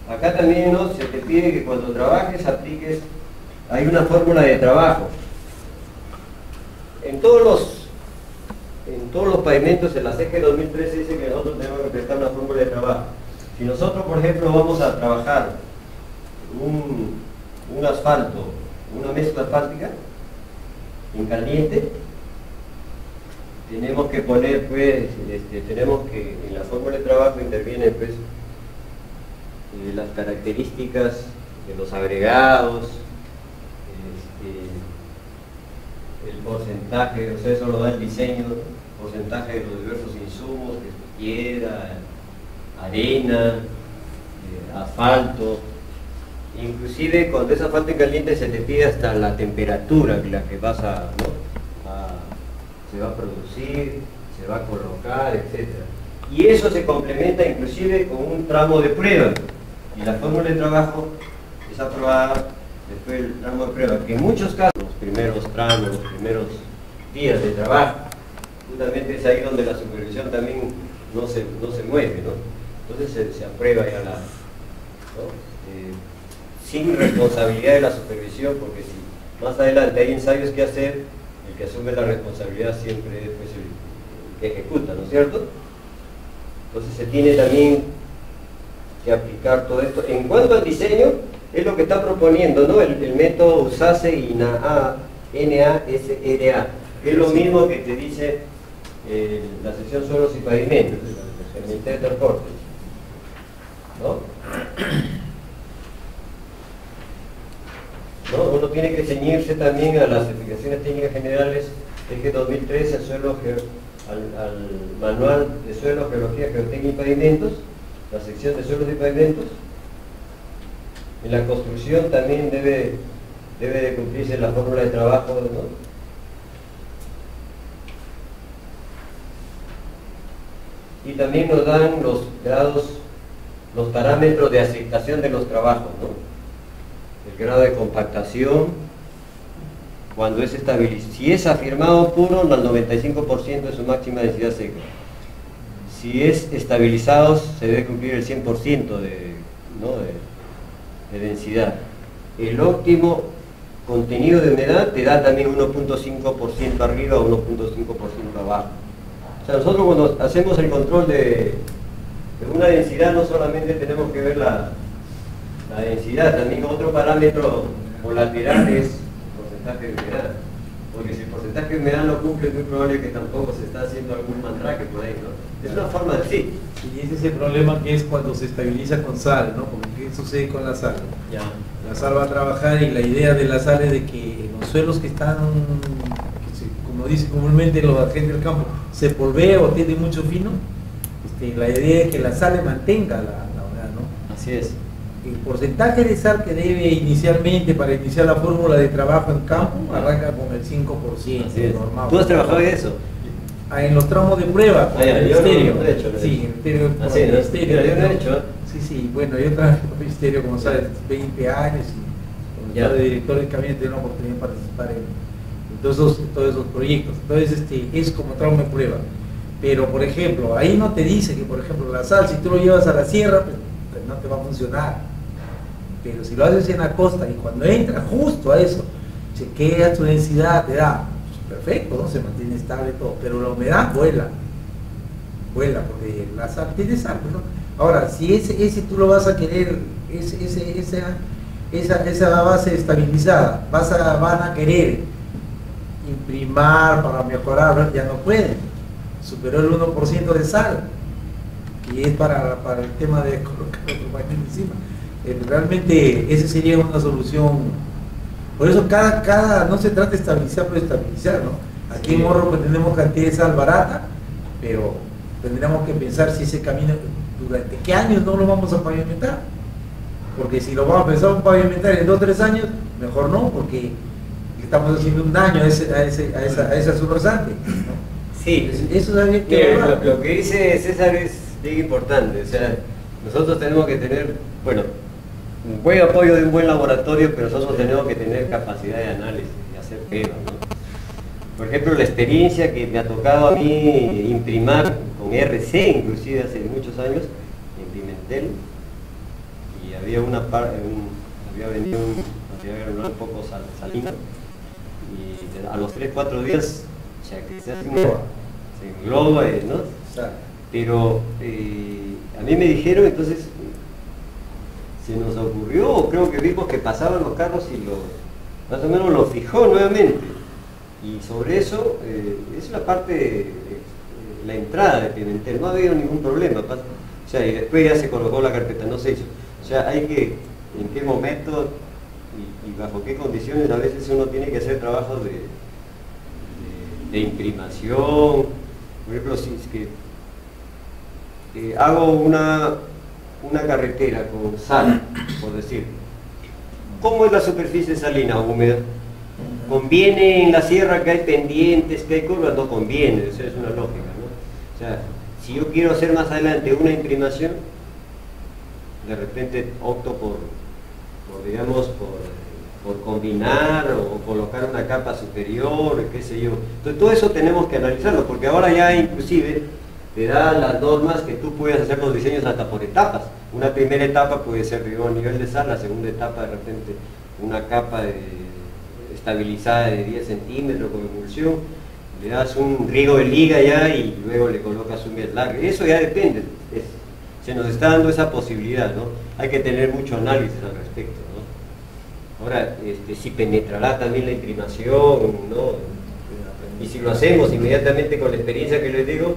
Acá también, ¿no? Se te pide que cuando trabajes apliques, hay una fórmula de trabajo. En todos los pavimentos, en la CG 2013 dice que nosotros tenemos que prestar una fórmula de trabajo. Si nosotros, por ejemplo, vamos a trabajar un asfalto, una mezcla asfáltica en caliente, tenemos que poner, pues, tenemos que, en la fórmula de trabajo intervienen, pues, las características de los agregados, el porcentaje, o sea, eso lo da el diseño, porcentaje de los diversos insumos, piedra, arena, asfalto, inclusive cuando es asfalto en caliente se te pide hasta la temperatura en la que vas se va a producir, se va a colocar, etc. Y eso se complementa inclusive con un tramo de prueba. Y la fórmula de trabajo es aprobada después del tramo de prueba, que en muchos casos, los primeros tramos, los primeros días de trabajo, justamente es ahí donde la supervisión también no se mueve, ¿no? Entonces se aprueba ya ¿no? Sin responsabilidad de la supervisión, porque si más adelante hay ensayos que hacer, el que asume la responsabilidad siempre es pues, el ejecuta, ¿no es cierto? Entonces se tiene también que aplicar todo esto. En cuanto al diseño, es lo que está proponiendo, ¿no? El método USACE y NASRA. Es lo mismo que te dice la sección suelos y pavimentos, el Ministerio de Transporte, ¿no? ¿No? Uno tiene que ceñirse también a las certificaciones técnicas generales EG 2013, al manual de suelos, geología, geotecnia y pavimentos, la sección de suelos y pavimentos. En la construcción también debe de cumplirse la fórmula de trabajo, ¿no? Y también nos dan los grados, los parámetros de aceptación de los trabajos, ¿no? El grado de compactación, cuando es estabilizado, si es afirmado puro, al 95% de su máxima densidad seca. Si es estabilizado, se debe cumplir el 100% de densidad. El óptimo contenido de humedad te da también 1.5% arriba o 1.5% abajo. O sea, nosotros cuando hacemos el control de una densidad, no solamente tenemos que ver la densidad, también otro parámetro colateral es el porcentaje de humedad. Porque si el porcentaje de humedad no cumple, es muy probable que tampoco se está haciendo algún mandrake por ahí, ¿no? Es una forma de sí. Y ese es el problema, que es cuando se estabiliza con sal, ¿no? Porque ¿qué sucede con la sal? Ya. La sal va a trabajar, y la idea de la sal es de que en los suelos que están, como dice comúnmente los agentes del campo, se polvea o tiene mucho fino, la idea es que la sal le mantenga la humedad, ¿no? Así es. El porcentaje de sal que debe inicialmente, para iniciar la fórmula de trabajo en campo, arranca con el 5%. Así es. Normal. ¿Tú has trabajado en eso? En los tramos de prueba, con el ministerio. Yo lo he hecho, sí, así, el ministerio. Mira, yo lo he hecho. Sí, bueno, yo trabajé en el ministerio, como sabes, 20 años, y como de director del gabinete tengo la oportunidad de participar en todos esos proyectos. Entonces, es como tramo de prueba. Pero, por ejemplo, ahí no te dice que, por ejemplo, la sal, si tú lo llevas a la sierra, pues no te va a funcionar. Pero si lo haces en la costa, y cuando entra justo a eso, chequeas tu densidad, te da, pues perfecto, ¿no? Se mantiene estable todo, pero la humedad vuela, porque la sal tiene sal, ¿no? Ahora, si ese tú lo vas a querer, esa base estabilizada, van a querer imprimar para mejorar, ya no pueden, superó el 1% de sal, que es para el tema de colocar otro pañuelo encima. Realmente esa sería una solución. Por eso no se trata de estabilizar por estabilizar, ¿no? Aquí en Morro pues tenemos cantidad de sal barata, pero tendríamos que pensar si ese camino, durante qué años no lo vamos a pavimentar. Porque si lo vamos a pensar en pavimentar en 2 o 3 años, mejor no, porque estamos haciendo un daño a esa subrasante, ¿no? Sí, eso es que lo que dice César es bien importante. O sea, nosotros tenemos que tener, bueno, un buen apoyo de un buen laboratorio, pero nosotros tenemos que tener capacidad de análisis y hacer pruebas, ¿no? Por ejemplo, la experiencia que me ha tocado a mí imprimar con RC, inclusive hace muchos años, en Pimentel, y había venido un poco salino, y a los 3-4 días se hace se engloba, ¿no? Pero a mí me dijeron, entonces se nos ocurrió, creo que vimos que pasaban los carros y más o menos lo fijó nuevamente, y sobre eso es la parte, la entrada de Pimentel, no ha habido ningún problema, o sea, y después ya se colocó la carpeta, no se hizo. O sea, hay que, en qué momento y bajo qué condiciones a veces uno tiene que hacer trabajos de imprimación. Por ejemplo, si es que hago una carretera con sal, por decir, ¿cómo es la superficie salina húmeda? ¿Conviene en la sierra que hay pendientes, que hay curvas? No conviene, eso es una lógica, ¿no? O sea, si yo quiero hacer más adelante una imprimación, de repente opto por combinar o colocar una capa superior, qué sé yo. Entonces todo eso tenemos que analizarlo, porque ahora ya inclusive te da las normas que tú puedes hacer los diseños hasta por etapas. Una primera etapa puede ser de un nivel de sal, la segunda etapa de repente una capa estabilizada de 10 centímetros con emulsión, le das un riego de liga ya y luego le colocas un meslague. Eso ya depende, se nos está dando esa posibilidad, ¿no? Hay que tener mucho análisis al respecto, ¿no? Ahora, si penetrará también la imprimación, ¿no? Y si lo hacemos inmediatamente con la experiencia que les digo,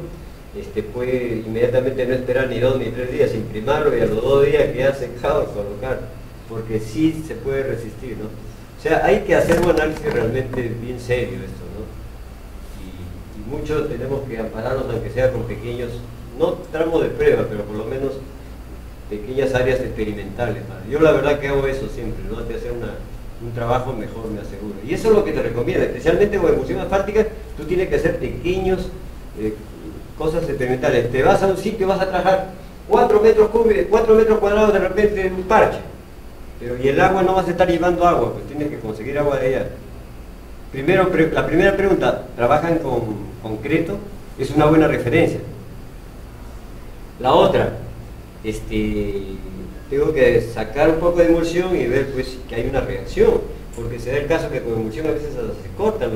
puede inmediatamente no esperar ni 2 ni 3 días, imprimarlo y a los 2 días queda secado y colocar, porque sí se puede resistir, ¿no? O sea, hay que hacer un análisis realmente bien serio esto, ¿no? Y muchos tenemos que ampararnos, aunque sea con pequeños, no tramos de prueba, pero por lo menos pequeñas áreas experimentales, ¿no? Yo la verdad que hago eso siempre, ¿no? Antes de hacer un trabajo mejor, me aseguro. Y eso es lo que te recomiendo, especialmente con emulsión asfáltica, tú tienes que hacer pequeños cosas experimentales. Te vas a un sitio, vas a trabajar 4 metros cuadrados de repente en un parche, pero y el agua no vas a estar llevando agua, pues tienes que conseguir agua de allá. Primero, la primera pregunta, ¿trabajan con concreto? Es una buena referencia. La otra, tengo que sacar un poco de emulsión y ver pues que hay una reacción, porque se da el caso que con emulsión a veces se cortan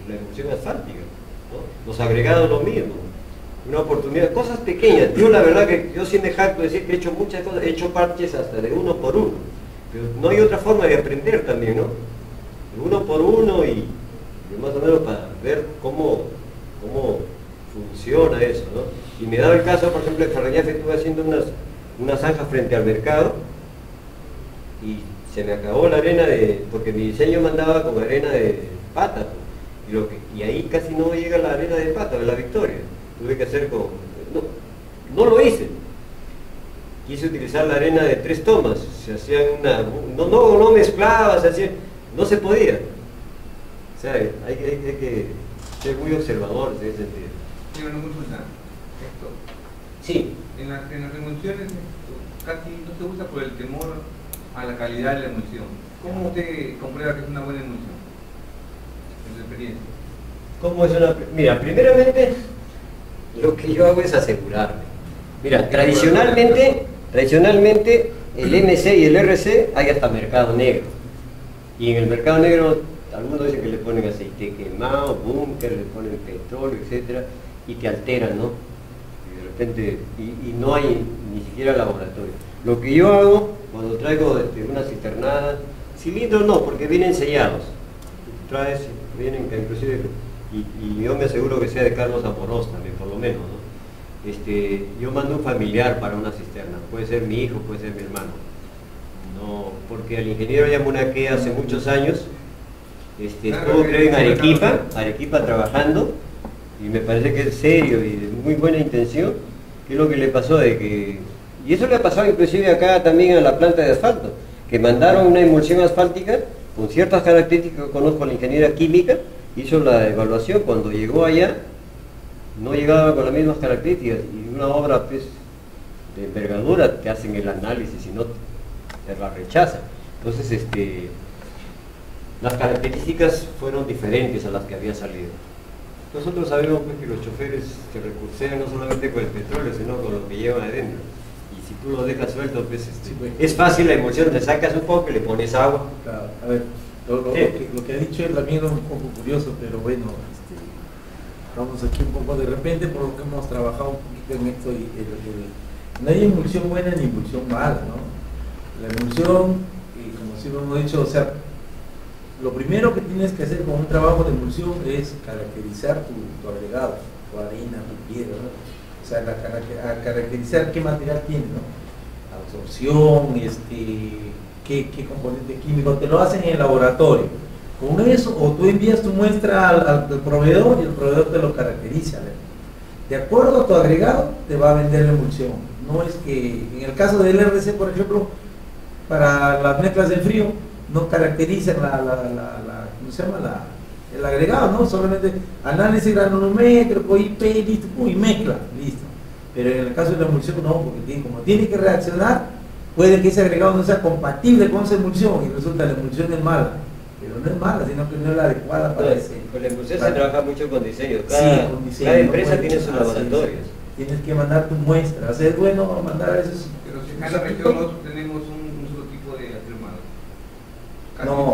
la emulsión asfáltica, ¿no? Los agregados lo mismo, una oportunidad, cosas pequeñas. Yo la verdad que yo sí me jacto de decir que he hecho muchas cosas, he hecho parches hasta de 1 por 1, pero no hay otra forma de aprender también, ¿no? De 1 por 1 y más o menos para ver cómo funciona eso, ¿no? Y me daba el caso, por ejemplo, en Farrañafe estuve haciendo unas zanjas frente al mercado y se me acabó la arena porque mi diseño mandaba con arena de pata, y ahí casi no llega la arena de pata de la Victoria. Tuve que hacer no lo hice. Quise utilizar la arena de 3 tomas, se hacían no mezclaba, no se podía. O sea, hay que ser muy observadores en ese sentido. Tengo una consulta. Sí. En las emulsiones casi no se usa por el temor a la calidad de la emulsión. ¿Cómo usted comprueba que es una buena emulsión? En su experiencia. ¿Cómo es una? Mira, primeramente lo que yo hago es asegurarme. Mira, tradicionalmente el MC y el RC hay hasta mercado negro. Y en el mercado negro algunos dicen que le ponen aceite quemado, búnker, le ponen petróleo, etcétera, y te alteran, ¿no? Y de repente, y no hay ni siquiera laboratorio. Lo que yo hago cuando traigo una cisternada, cilindros no, porque vienen sellados. Traes, vienen inclusive, y yo me aseguro que sea de Carlos Amorós también, por lo menos, ¿no? Yo mando un familiar para una cisterna, puede ser mi hijo, puede ser mi hermano. No, porque el ingeniero Yamunaque hace muchos años estuvo, creo, en Arequipa trabajando, y me parece que es serio y de muy buena intención. ¿Qué es lo que le pasó? Y eso le ha pasado inclusive acá también a la planta de asfalto, que mandaron una emulsión asfáltica con ciertas características. Conozco a la ingeniera química, hizo la evaluación, cuando llegó allá no llegaba con las mismas características, y una obra pues, de envergadura te hacen el análisis y no te la rechazan. Entonces las características fueron diferentes a las que había salido. Nosotros sabemos pues, que los choferes se recursean no solamente con el petróleo, sino con lo que llevan adentro. Y si tú lo dejas suelto, pues, es fácil la emulsión, te sacas un poco y le pones agua. Claro, a ver, lo que ha dicho él también es un poco curioso, pero bueno, vamos aquí un poco de repente, por lo que hemos trabajado un poquito en esto, no hay emulsión buena ni emulsión mala, ¿no? La emulsión, como siempre hemos dicho, o sea, lo primero que tienes que hacer con un trabajo de emulsión es caracterizar tu agregado, tu harina, tu piedra, ¿no? O sea, caracterizar qué material tiene, ¿no? Absorción, qué componente químico, te lo hacen en el laboratorio. Con eso, o tú envías tu muestra al proveedor y el proveedor te lo caracteriza, ¿verdad? De acuerdo a tu agregado, te va a vender la emulsión. No es que, en el caso del RC, por ejemplo, para las mezclas de frío, no caracterizan ¿cómo se llama? El agregado, ¿no? Solamente análisis granulométrico, IP, listo, y mezcla, listo. Pero en el caso de la emulsión no, porque como tiene que reaccionar, puede que ese agregado no sea compatible con esa emulsión y resulta la emulsión es mala. Pero no es mala, sino que no es la adecuada para ese. Con la emulsión se trabaja mucho con diseño. Cada empresa tiene sus laboratorios. Tienes que mandar tu muestra. O sea, es bueno mandar esos. Pero si en cada región nosotros tenemos un solo tipo de afirmado.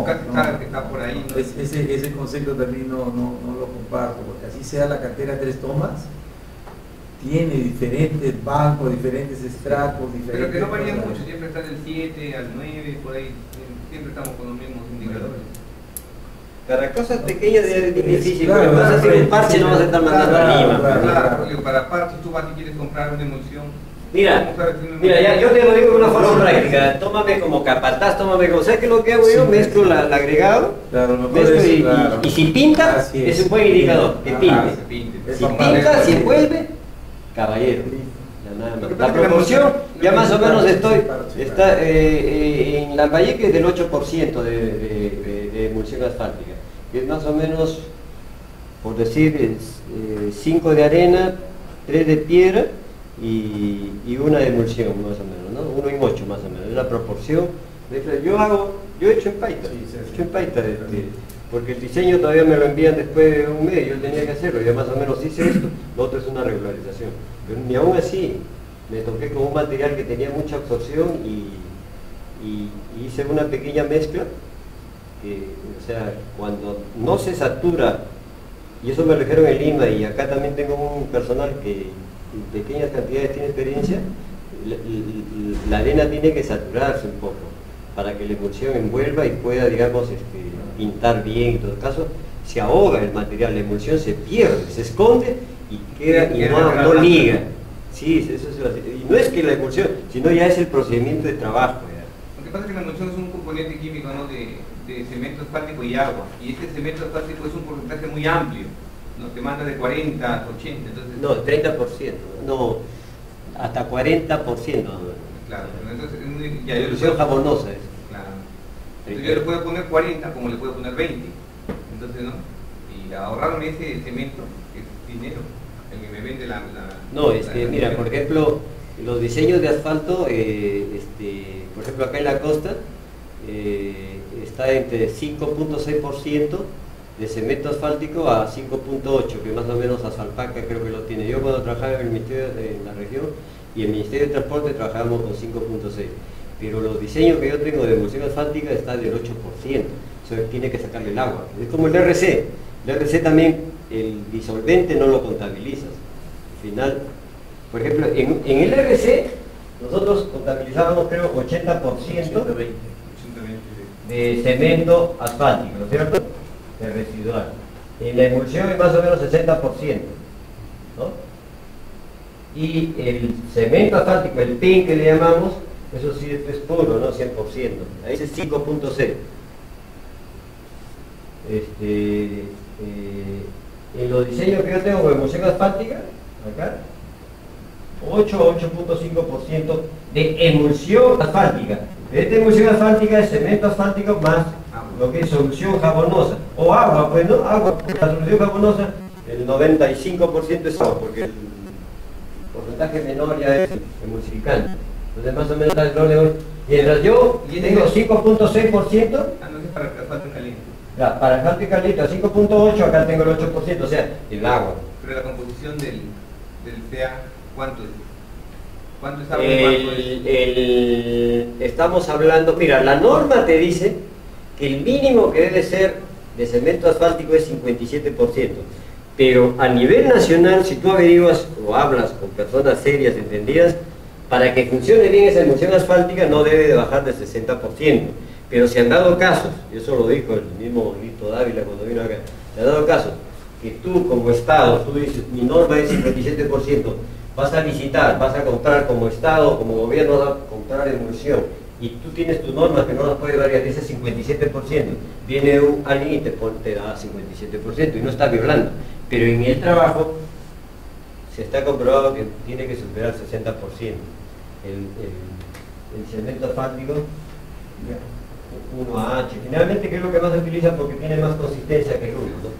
Casi cada que está por ahí. ahí no. Ese concepto también no lo comparto, porque así sea la cantera de 3 tomas, tiene diferentes bancos, diferentes estratos, diferentes... Pero que no varía mucho, siempre está del 7 al 9, por ahí, siempre estamos con los mismos indicadores. Para cosas pequeñas es difícil, Claro, porque vas a hacer un parche, no vas a estar mandando a Lima. Claro, porque para parches tú vas y quieres comprar una emulsión. Mira, ya, yo te lo digo de una forma práctica, tómame como capataz, tómame como, ¿sabes qué es lo que hago yo? Mezclo el agregado, mezclo y si pinta, es un buen indicador, que pinte. Si pinta, si envuelve, caballero. Ya nada más. La proporción, ya más o menos está en Lambayeque es del 8% de emulsión asfáltica, que es más o menos, por decir, 5 de arena, 3 de piedra, y una emulsión más o menos, ¿no? 1 en 8 más o menos, es la proporción. Yo he hecho en Paita, porque el diseño todavía me lo envían después de un mes, yo tenía que hacerlo, ya más o menos hice esto, lo otro es una regularización. Pero ni aún así, me toqué con un material que tenía mucha absorción y hice una pequeña mezcla, o sea, cuando no se satura, y eso me lo dijeron en Lima, y acá también tengo un personal que en pequeñas cantidades tiene experiencia, la arena tiene que saturarse un poco para que la emulsión envuelva y pueda, digamos, pintar bien. En todo caso, se ahoga el material, la emulsión se pierde, se esconde y queda y no liga. Sí, eso es así. Y no es que la emulsión, sino ya es el procedimiento de trabajo. Lo que pasa es que la emulsión es un componente químico, ¿no? de cemento asfáltico y agua, y este cemento asfáltico es un porcentaje muy amplio. No, te manda de 40 a 80, entonces... No, 30%, no, hasta 40%. Claro, entonces ya yo emulsión jabonosa es. Claro. Entonces yo le puedo poner 40 como le puedo poner 20. Entonces, ¿no? Y ahorrarme ese cemento, que es dinero, el que me vende la... No, es que mira, por ejemplo, los diseños de asfalto, por ejemplo acá en la costa, está entre 5.6% de cemento asfáltico a 5.8, que más o menos Asfalpaca creo que lo tiene. Yo cuando trabajaba en el Ministerio de la región y el Ministerio de Transporte trabajábamos con 5.6, pero los diseños que yo tengo de emulsión asfáltica están del 8%, eso tiene que sacarle el agua. Es como el RC también, el disolvente no lo contabilizas. Al final, por ejemplo, en el RC nosotros contabilizábamos creo 80% de cemento asfáltico, ¿no es cierto? De residual. En la emulsión es más o menos 60%, ¿no? Y el cemento asfáltico, el PIN que le llamamos, eso sí es puro, ¿no? 100%. Ahí es 5.6. En los diseños que yo tengo con emulsión asfáltica, acá, 8 o 8.5% de emulsión asfáltica. Esta emulsión asfáltica es cemento asfáltico más lo que es solución jabonosa, o agua, pues no, agua, la solución jabonosa, el 95% es agua, porque el porcentaje menor ya es emulsificante. Entonces más o menos el doble. Mientras yo tengo 5.6%, no es para el asfalto caliente. Para el asfalto caliente, 5.8, acá tengo el 8%, o sea, el agua. Pero la composición del CA, ¿cuánto es? ¿Cuánto es agua y cuánto es? Estamos hablando, mira, la norma te dice que el mínimo que debe ser de cemento asfáltico es 57%, pero a nivel nacional, si tú averiguas o hablas con personas serias, entendidas, para que funcione bien esa emulsión asfáltica no debe de bajar del 60%, pero se han dado casos, y eso lo dijo el mismo Lito Dávila cuando vino acá, se han dado casos que tú como Estado, tú dices, mi norma es 57%, vas a licitar, vas a comprar como Estado, como gobierno, vas a comprar emulsión, y tú tienes tus normas que no las puedes variar, dice 57%, viene alguien y te da 57% y no está violando, pero en el trabajo se está comprobado que tiene que superar el 60%. El cemento asfáltico 1H, finalmente que es lo que más se utiliza porque tiene más consistencia que el 1, ¿no?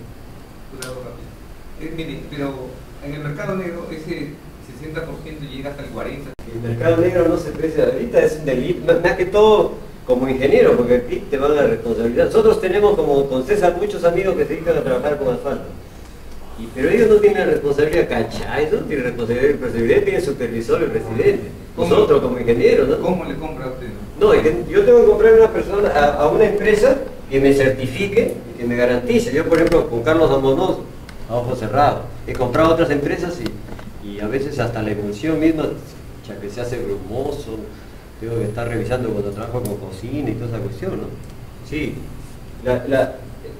Mire, pero en el mercado negro ese 60% llega hasta el 40%. El mercado negro no se precia, ahorita es un delito, más que todo como ingeniero, porque aquí te van a responsabilizar. Nosotros tenemos como con César muchos amigos que se dedican a trabajar con asfalto, pero ellos no tienen responsabilidad, ¿cachai? Eso no tiene responsabilidad, el presidente tiene supervisor, el presidente. Nosotros como ingenieros, ¿no? ¿Cómo le compra a usted? No, es que yo tengo que comprar a una persona, a una empresa que me certifique y que me garantice. Yo, por ejemplo, con Carlos Amonoso, a ojo cerrado, he comprado otras empresas y a veces hasta la emulsión misma, ya que se hace brumoso, tengo que estar revisando cuando trabajo con cocina y toda esa cuestión, ¿no? Sí,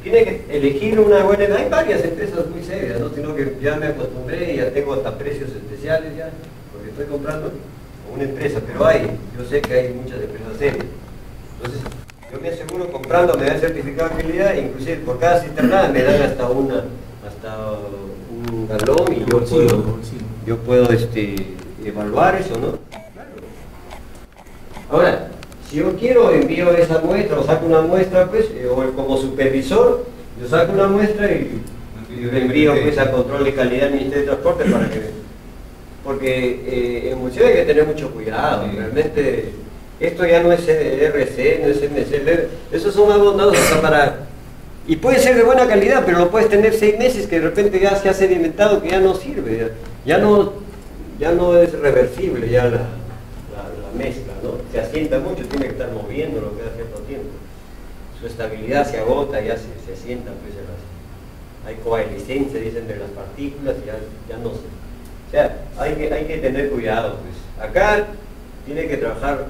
tiene que elegir una buena. Hay varias empresas muy serias, ¿no? Sino que ya me acostumbré y ya tengo hasta precios especiales ya, porque estoy comprando con una empresa, pero yo sé que hay muchas empresas serias. Entonces, yo me aseguro comprando, me dan certificado de calidad, inclusive por cada cisternada me dan hasta un galón y yo puedo evaluar eso, ¿no? Ahora, si yo quiero, envío esa muestra o saco una muestra, pues, o como supervisor, yo saco una muestra y le envío pues, a control de calidad al Ministerio de Transporte para que... Porque en museo hay que tener mucho cuidado, realmente esto ya no es RC, no es MSL, esos son abonados hasta para... Y puede ser de buena calidad, pero lo puedes tener 6 meses que de repente ya se ha sedimentado, que ya no sirve, ya no es reversible ya la mezcla, ¿no? Se asienta mucho, tiene que estar moviéndolo cada cierto tiempo. Su estabilidad se agota, ya se asientan, pues hay coalescencia, dicen, de las partículas, ya no se... O sea, hay que tener cuidado, pues. Acá tiene que trabajar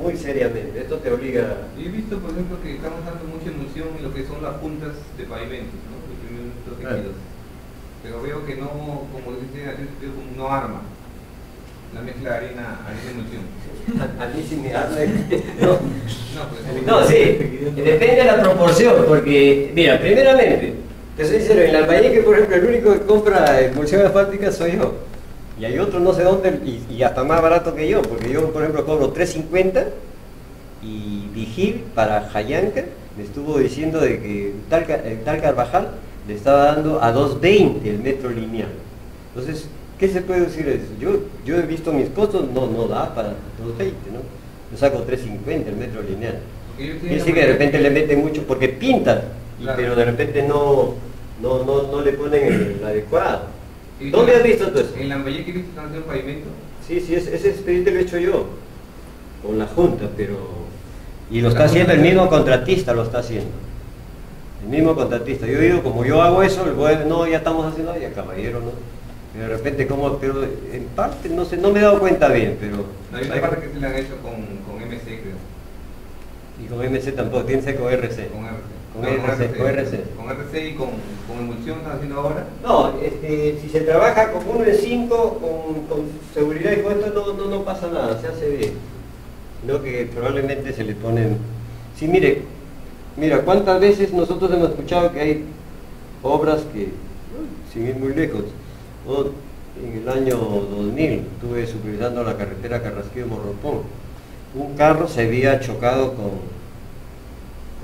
muy seriamente, esto te obliga... Yo he visto, por ejemplo, que estamos dando mucha emulsión en lo que son las puntas de pavimentos, ¿no? Los primeros tejidos. Pero veo que no, como dicen, no arma la mezcla de arena-emulsión. A mí sí me arma. No, sí, depende de la proporción, porque, mira, primeramente, te soy sincero, en el Albañique, por ejemplo, el único que compra emulsión asfáltica soy yo. Y hay otro no sé dónde, y hasta más barato que yo, porque yo, por ejemplo, cobro $3.50 y Vigil para Jayanca me estuvo diciendo de que el tal Carvajal le estaba dando a $2.20 el metro lineal. Entonces, ¿qué se puede decir de eso? Yo he visto mis costos, no da para $2.20, ¿no? Yo saco $3.50 el metro lineal. Y sí que de repente le meten mucho, porque pintan, claro, pero de repente no le ponen el adecuado. ¿Dónde has visto todo eso? ¿En Lambayeque que viste están haciendo pavimento? Sí, ese expediente lo he hecho yo, con la Junta, pero... Y lo está haciendo el mismo contratista, lo está haciendo. El mismo contratista. Yo digo, como yo hago eso, no, ya estamos haciendo, ya caballero, ¿no? De repente, pero en parte, no sé, no me he dado cuenta bien, pero... No, hay una parte que se le han hecho con MC, creo. Y con MC tampoco, tiene que ser con RC. Con RC y con emulsión están haciendo ahora. No, si se trabaja con 1 en 5, con seguridad y cuento, no pasa nada, se hace bien. No que probablemente se le ponen... Sí, mira, ¿cuántas veces nosotros hemos escuchado que hay obras que, sin ir muy lejos, en el año 2000 estuve supervisando la carretera Carrasquillo-Morropón, un carro se había chocado con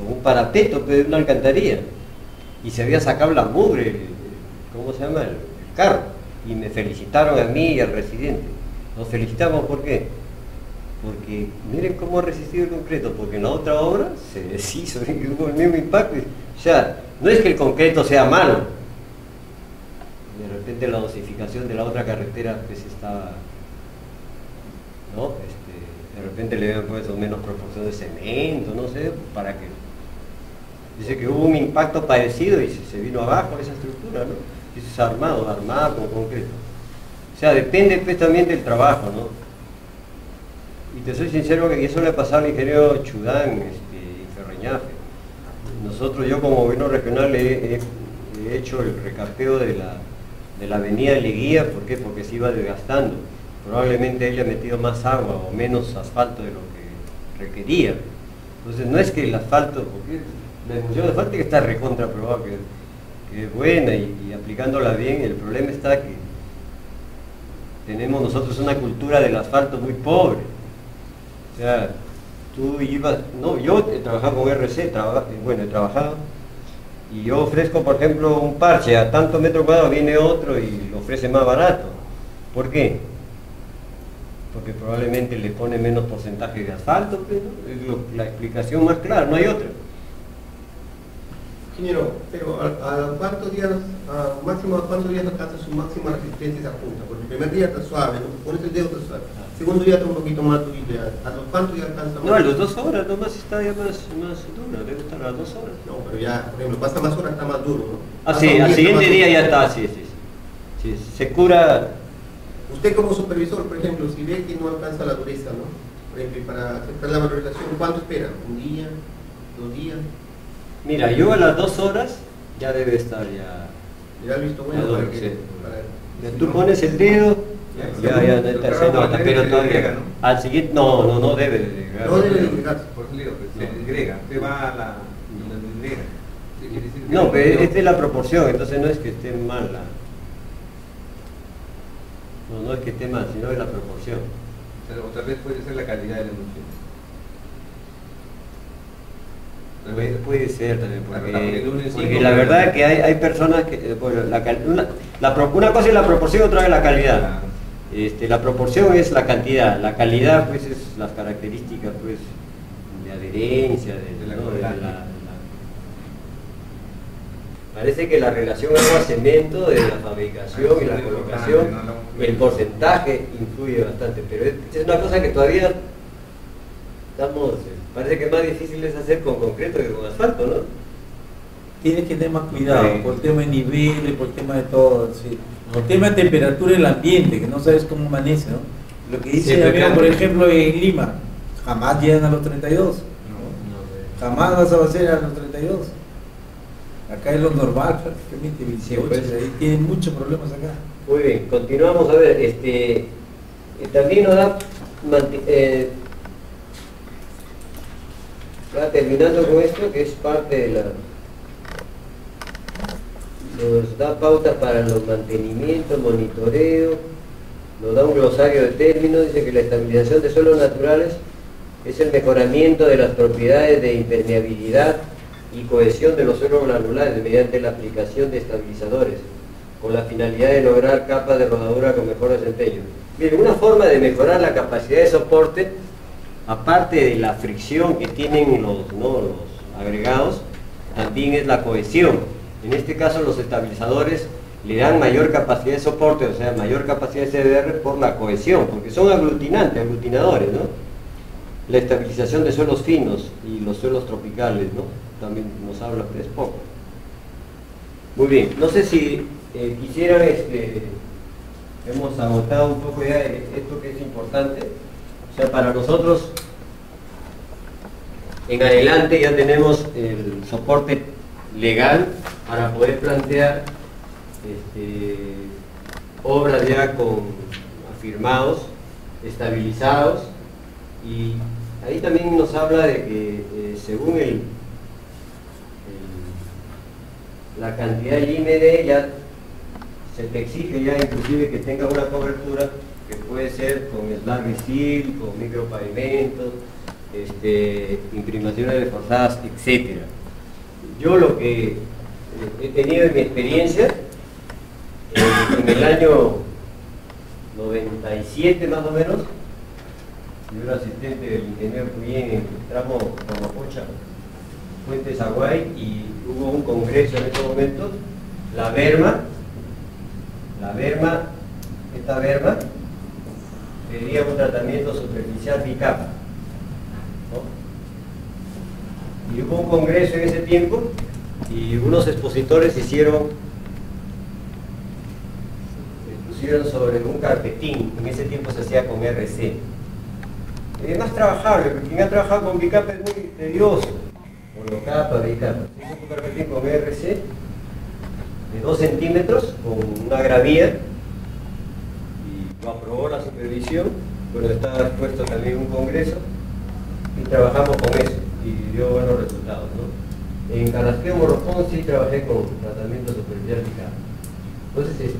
un parapeto de una alcantarilla y se había sacado la mugre, ¿cómo se llama? El carro, y me felicitaron a mí y al residente. Nos felicitamos, ¿por qué? Porque miren cómo ha resistido el concreto, porque en la otra obra se deshizo y hubo el mismo impacto. O sea, no es que el concreto sea malo, de repente la dosificación de la otra carretera pues estaba, ¿no? De repente le habían puesto menos proporción de cemento, no sé, para que... Dice que hubo un impacto parecido y se vino abajo esa estructura, ¿no? Y eso es armado con concreto. O sea, depende pues también del trabajo, ¿no? Y te soy sincero que eso le ha pasado al ingeniero Chudán y Ferreñafe. Yo como gobierno regional he hecho el recarpeo de la avenida Leguía. ¿Por qué? Porque se iba desgastando. Probablemente él le ha metido más agua o menos asfalto de lo que requería. Entonces no es que el asfalto, porque la emulsión asfáltica está recontra probada que es buena y aplicándola bien. El problema está que tenemos nosotros una cultura del asfalto muy pobre. O sea, tú ibas, no, yo he trabajado con RC, he trabajado, y yo ofrezco, por ejemplo, un parche a tantos metros cuadrados, viene otro y lo ofrece más barato. ¿Por qué? Porque probablemente le pone menos porcentaje de asfalto, pero es la explicación más clara, no hay otra. Ingeniero, pero ¿a cuántos días, máximo a cuántos días alcanza su máxima resistencia esa punta? Porque el primer día está suave, ¿no? Pones el dedo está suave. Segundo día está un poquito más durilla. ¿A los cuántos días alcanza más? No, a las 2 horas nomás está ya más duro, debe estar a las 2 horas. No, pero ya, por ejemplo, pasa más horas, está más duro, ¿no? Ah, Pasa sí, un día, al está siguiente más día duro. ya está, sí. Se cura. Usted como supervisor, por ejemplo, si ve que no alcanza la dureza, ¿no? Por ejemplo, y para aceptar la valorización, ¿cuánto espera? ¿Un día? ¿2 días? Mira, yo a las 2 horas ya debe estar ya. ¿Le ha visto bueno? Ya Para duro, que, sí. para- Ya tú pones el dedo, ya se nota, pero se todavía. desgrega, ¿no? Al siguiente, no debe de llegar. No debe desligarse. Por eso le digo, pues, se desgrega, se va a la desgrega. ¿Qué quiere decir? No, pero esta es la proporción, entonces no es que esté mal no es que esté mal, sino es la proporción. O tal vez puede ser la calidad de la emulsión. Puede ser también, Porque porque la verdad es que hay personas que, bueno, una cosa es la proporción, otra es la calidad. La proporción es la cantidad, la calidad pues es las características pues de adherencia, parece que la relación agua-cemento de la fabricación y la colocación, el porcentaje influye bastante, pero es una cosa que todavía estamos, parece que más difícil es hacer con concreto que con asfalto, ¿no? Tienes que tener más cuidado Sí. por el tema de niveles, por el tema de todo, sí. Por el tema de temperatura del ambiente, que no sabes cómo amanece, ¿no? Lo que dice Siempre Damián, por cambia. ejemplo, en Lima, jamás llegan a los 32. Jamás vas a hacer a los 32. Acá es lo normal, prácticamente 28, pues. ahí tienen muchos problemas acá. Muy bien, continuamos a ver, también nos da, ya terminando con esto, que es parte de nos da pautas para los mantenimientos, monitoreo, nos da un glosario de términos, dice que la estabilización de suelos naturales es el mejoramiento de las propiedades de impermeabilidad y cohesión de los suelos granulares mediante la aplicación de estabilizadores, con la finalidad de lograr capas de rodadura con mejor desempeño. Miren, una forma de mejorar la capacidad de soporte, aparte de la fricción que tienen los agregados, también es la cohesión. En este caso los estabilizadores le dan mayor capacidad de soporte, o sea, mayor capacidad de CDR por la cohesión, porque son aglutinadores, ¿no? La estabilización de suelos finos y los suelos tropicales, ¿no? También nos habla ustedes poco. Muy bien, no sé si quisieran, hemos agotado un poco ya esto que es importante, o sea, para nosotros en adelante ya tenemos el soporte legal para poder plantear obras ya con afirmados, estabilizados, y ahí también nos habla de que según la cantidad del IMD ya se te exige ya inclusive que tenga una cobertura que puede ser con slab steel, con micropavimentos, imprimaciones reforzadas, etcétera. Yo lo que he tenido en mi experiencia, en el año 97 más o menos, yo era asistente del ingeniero Cuyén en el tramo Tomapocha, Fuentes Aguay, y hubo un congreso en ese momento, esta berma pedía un tratamiento superficial bicapa, ¿no? Y hubo un congreso en ese tiempo y unos expositores pusieron sobre un carpetín, en ese tiempo se hacía con RC. Es más trabajable, porque quien ha trabajado con bicapa es muy tedioso, monocapa, bicapa. Se hizo un carpetín con RC de 2 centímetros, con una gravía, y lo aprobó la supervisión, bueno, estaba expuesto también en un congreso, y trabajamos con eso, y dio buenos resultados, ¿no? En Carrasqueo Morrojón sí trabajé con tratamiento superficial bicapa. Entonces,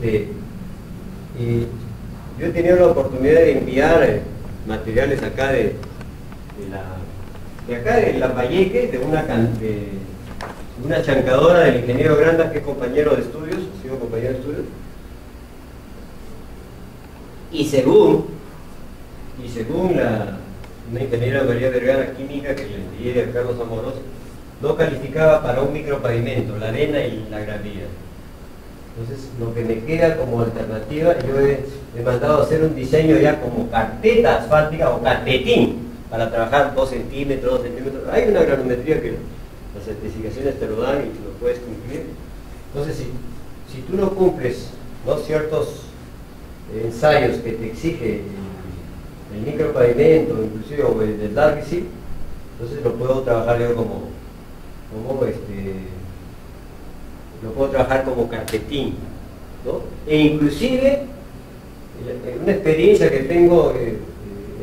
yo he tenido la oportunidad de enviar materiales acá de Lambayeque, de una chancadora del ingeniero Granda, que es compañero de estudios, ha sido compañero de estudios, y según una ingeniera María Vergara química que le envié a Carlos Amorós, no calificaba para un micropavimento, la arena y la gravilla. Entonces, lo que me queda como alternativa, yo he mandado a hacer un diseño ya como carpeta asfáltica o carpetín, para trabajar 2 centímetros, 2 centímetros. Hay una granometría que las certificaciones te lo dan y lo puedes cumplir. Entonces, si tú no cumples, ¿no?, ciertos ensayos que te exige el micropavimento, inclusive, o el del larguisil, entonces lo puedo trabajar yo lo puedo trabajar como carpetín, ¿no? E inclusive, una experiencia que tengo,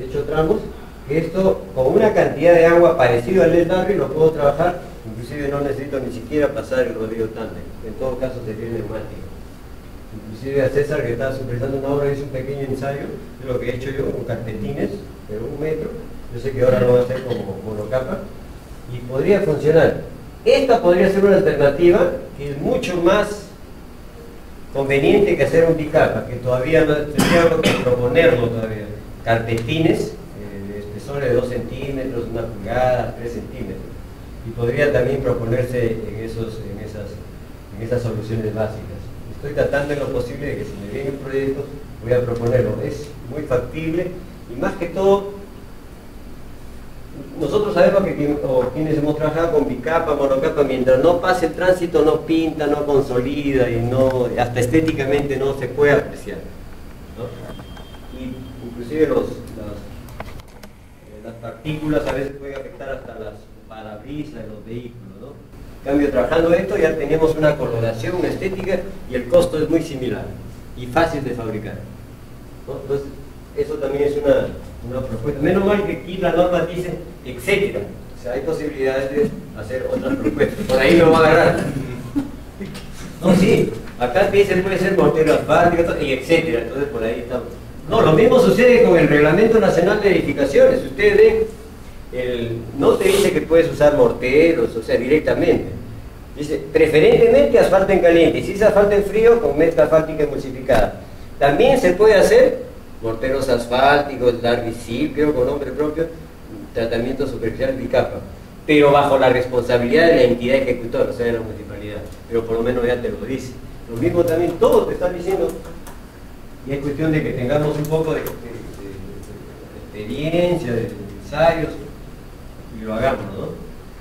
hecho tramos, que esto con una cantidad de agua parecida al del Darby lo puedo trabajar, inclusive no necesito ni siquiera pasar el rodillo tándem, en todo caso sería neumático. Inclusive a César, que estaba supervisando una obra, hizo un pequeño ensayo de lo que he hecho yo con carpetines de 1 metro. Yo sé que ahora lo voy a hacer como monocapa y podría funcionar. Esta podría ser una alternativa que es mucho más conveniente que hacer un bicapa, que todavía no tendría que proponerlo todavía. Carpetines de espesores de 2 centímetros, 1 pulgada, 3 centímetros. Y podría también proponerse en esas soluciones básicas. Estoy tratando en lo posible de que si me vienen proyectos voy a proponerlo. Es muy factible y más que todo, nosotros sabemos que quienes hemos trabajado con bicapa, monocapa, mientras no pase el tránsito no pinta, no consolida y no, hasta estéticamente no se puede apreciar, ¿no? Y inclusive las partículas a veces pueden afectar hasta las parabrisas de los vehículos, ¿no? En cambio, trabajando esto ya tenemos una coloración, una estética y el costo es muy similar y fácil de fabricar, ¿no? Entonces, eso también es una propuesta. Menos mal que aquí la norma dice etcétera. O sea, hay posibilidades de hacer otras propuestas. Por ahí lo va a agarrar. No, sí, acá te dice puede ser mortero asfáltico y etcétera. Entonces por ahí estamos. No, lo mismo sucede con el Reglamento Nacional de Edificaciones. Si ustedes ven, no te dice que puedes usar morteros, o sea, directamente. Dice, preferentemente asfalto en caliente. Y si es asfalto en frío, con mezcla asfáltica emulsificada. También se puede hacer morteros asfálticos, larguisil, creo con nombre propio, tratamiento superficial bicapa, pero bajo la responsabilidad de la entidad ejecutora, o sea, de la municipalidad, pero por lo menos ya te lo dice. Lo mismo también, todo te están diciendo, y es cuestión de que tengamos un poco de experiencia, de ensayos, y lo hagamos, ¿no?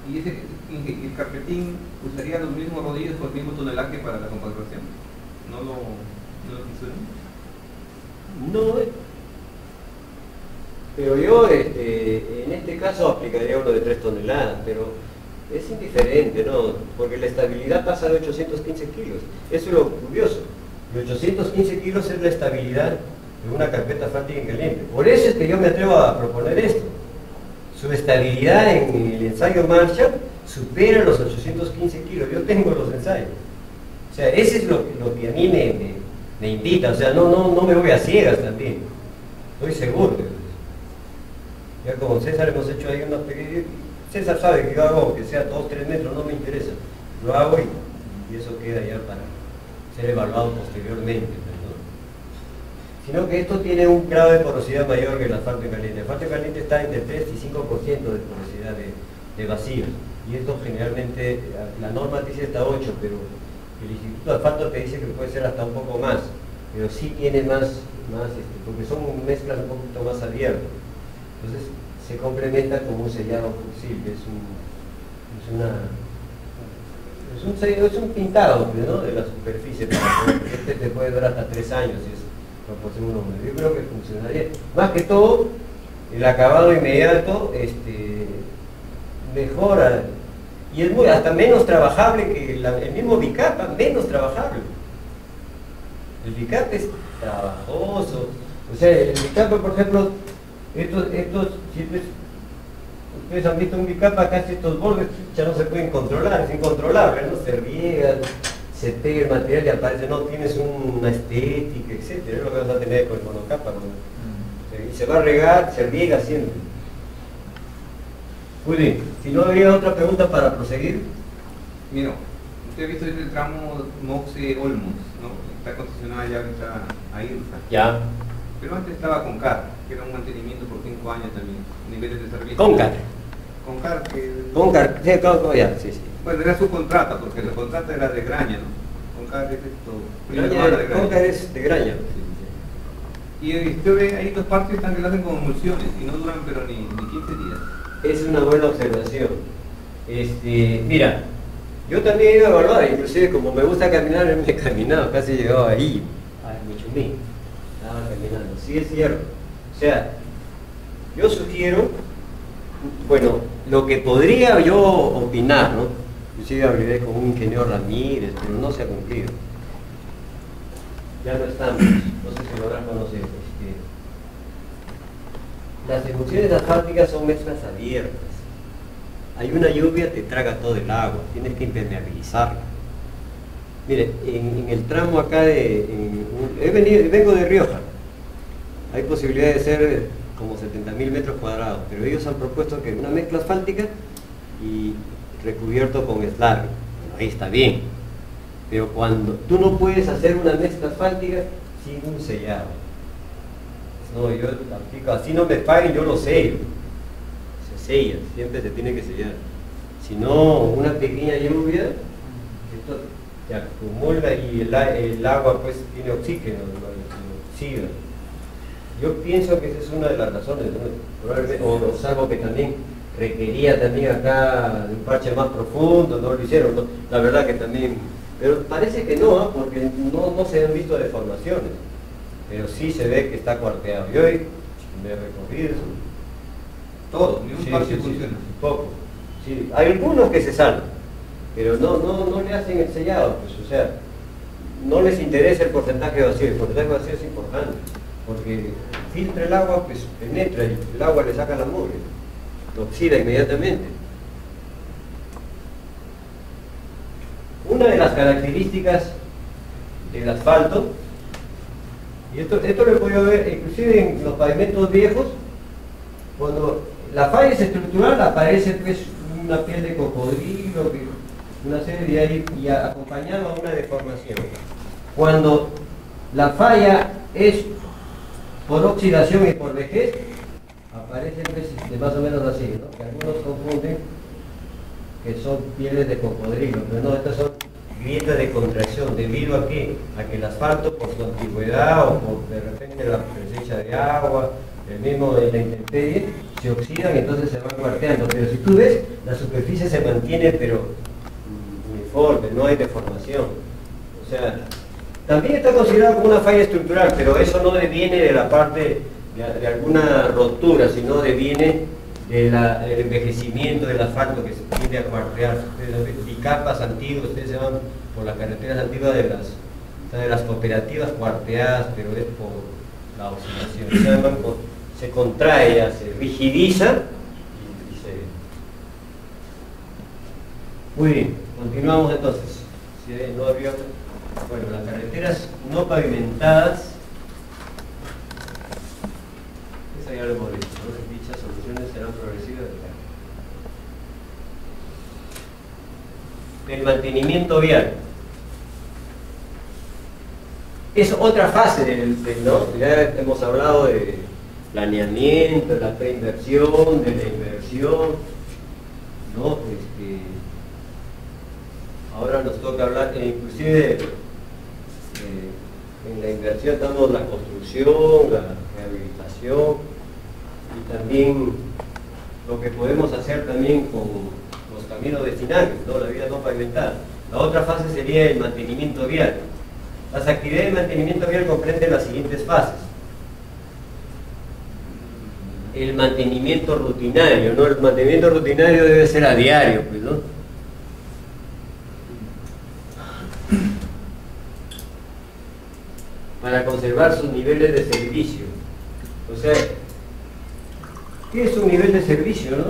¿Y el carpetín usaría los mismos rodillos con el mismo tonelaje para la compactación? ¿No lo quisieron? No, pero yo en este caso aplicaría uno de 3 toneladas, pero es indiferente, ¿no? Porque la estabilidad pasa de 815 kilos. Eso es lo curioso. Y 815 kilos es la estabilidad de una carpeta asfáltica en caliente. Por eso es que yo me atrevo a proponer esto. Su estabilidad en el ensayo Marshall supera los 815 kilos. Yo tengo los ensayos. O sea, ese es lo que a mí me invita. O sea, no me voy a ciegas también. Estoy seguro. Ya como César hemos hecho ahí unos pequeños... César sabe que yo hago que sea 2-3 metros, no me interesa. Lo hago y eso queda ya para ser evaluado posteriormente, ¿no? Sino que esto tiene un grado de porosidad mayor que el asfalto caliente. El asfalto caliente está entre 3 y 5% de porosidad de vacíos. Y esto generalmente, la norma dice hasta 8, pero el Instituto de Asfalto te dice que puede ser hasta un poco más. Pero sí tiene más porque son mezclas un poquito más abiertas. Entonces se complementa con un sellado flexible, es un pintado, ¿no?, de la superficie. Este te puede durar hasta 3 años si es proporción 1. Yo creo que funcionaría. Más que todo, el acabado inmediato mejora y es hasta menos trabajable que el mismo bicapa, menos trabajable. El bicapa es trabajoso. O sea, el bicapa, por ejemplo, si ustedes han visto un bicapa, casi estos bordes ya no se pueden controlar, es incontrolable, ¿no? Se riega, se pega el material y aparece, no tienes una estética, etcétera. Es lo que vas a tener con el monocapa, ¿no? Y se va a regar, se riega siempre. Muy bien, si no habría otra pregunta para proseguir. Mira, usted ha visto el tramo Moxe-Olmos, ¿no? Está concesionada ya ahorita a IRSA. Ya. Pero antes estaba con CAR, que era un mantenimiento por 5 años también, niveles de servicio. Con CAR. Ya, sí, sí. Bueno, era su contrata, porque la contrata era de Graña, ¿no? Concar es esto. Concar es de Graña. Y usted ve ahí los parches están que lo hacen como emulsiones y no duran pero ni 15 días. Es una buena observación. Mira, yo también he ido a evaluar, inclusive como me gusta caminar, me he caminado, casi llegaba ahí, a Michumí, estaba caminando, sí es cierto. O sea, yo sugiero, bueno, lo que podría yo opinar, ¿no? Inclusive hablé con un ingeniero Ramírez, pero no se ha cumplido. Ya no estamos, no sé si lo habrán conocido. Las emulsiones asfálticas son mezclas abiertas. Hay una lluvia, te traga todo el agua, tienes que impermeabilizarla. Mire, en el tramo acá vengo de Rioja, hay posibilidad de ser como 70.000 metros cuadrados, pero ellos han propuesto que una mezcla asfáltica y recubierto con slab. Bueno, ahí está bien, pero cuando tú no puedes hacer una mezcla asfáltica sin un sellado. No, yo aplico, así no me paguen, yo lo sello. Se sella, siempre se tiene que sellar. Si no, una pequeña lluvia, esto se acumula y el agua pues tiene oxígeno, lo oxida. Yo pienso que esa es una de las razones, ¿no? Probablemente, o salvo que también requería también acá de un parche más profundo, no lo hicieron, ¿no? La verdad que también, pero parece que no, porque no se han visto deformaciones, pero sí se ve que está cuarteado. Yo hoy me recorrí eso. Todo, ni un parche funciona. Poco. Sí, hay algunos que se salvan, pero no le hacen el sellado, pues, o sea, no les interesa el porcentaje de vacío. El porcentaje de vacío es importante, porque filtra el agua, pues penetra y el agua le saca la mugre, lo oxida inmediatamente. Una de las características del asfalto, y esto lo he podido ver inclusive en los pavimentos viejos, cuando la falla es estructural aparece pues una piel de cocodrilo, una serie de ahí, y acompañado a una deformación. Cuando la falla es por oxidación y por vejez, aparecen pues, más o menos así, ¿no? Que algunos confunden que son pieles de cocodrilo, pero no, estas son grietas de contracción. ¿Debido a qué? A que el asfalto, por su antigüedad o por de repente la presencia de agua, el mismo de la intemperie, se oxidan y entonces se van cuarteando. Pero si tú ves, la superficie se mantiene pero uniforme, no hay deformación. O sea, también está considerado como una falla estructural, pero eso no deviene de la parte de alguna rotura, sino deviene del envejecimiento del asfalto que se tiende a cuartear. Y capas antiguas, ustedes se van por las carreteras antiguas de las cooperativas cuarteadas, pero es por la oxidación. Se contrae, ya, se rigidiza y se... Muy bien, continuamos entonces. Si no había... Bueno, las carreteras no pavimentadas, esa ya lo hemos visto, ¿no? Dichas soluciones serán progresivas. El mantenimiento vial es otra fase ¿no? Ya hemos hablado de planeamiento, de la preinversión, de la inversión, ¿no? Ahora nos toca hablar, inclusive en la inversión estamos la construcción, la rehabilitación y también lo que podemos hacer también con los caminos vecinales, ¿no? La vía no pavimentada. La otra fase sería el mantenimiento vial. Las actividades de mantenimiento vial comprenden las siguientes fases. El mantenimiento rutinario, ¿no? El mantenimiento rutinario debe ser a diario, pues, ¿no? Para conservar sus niveles de servicio. O sea, ¿qué es un nivel de servicio, no?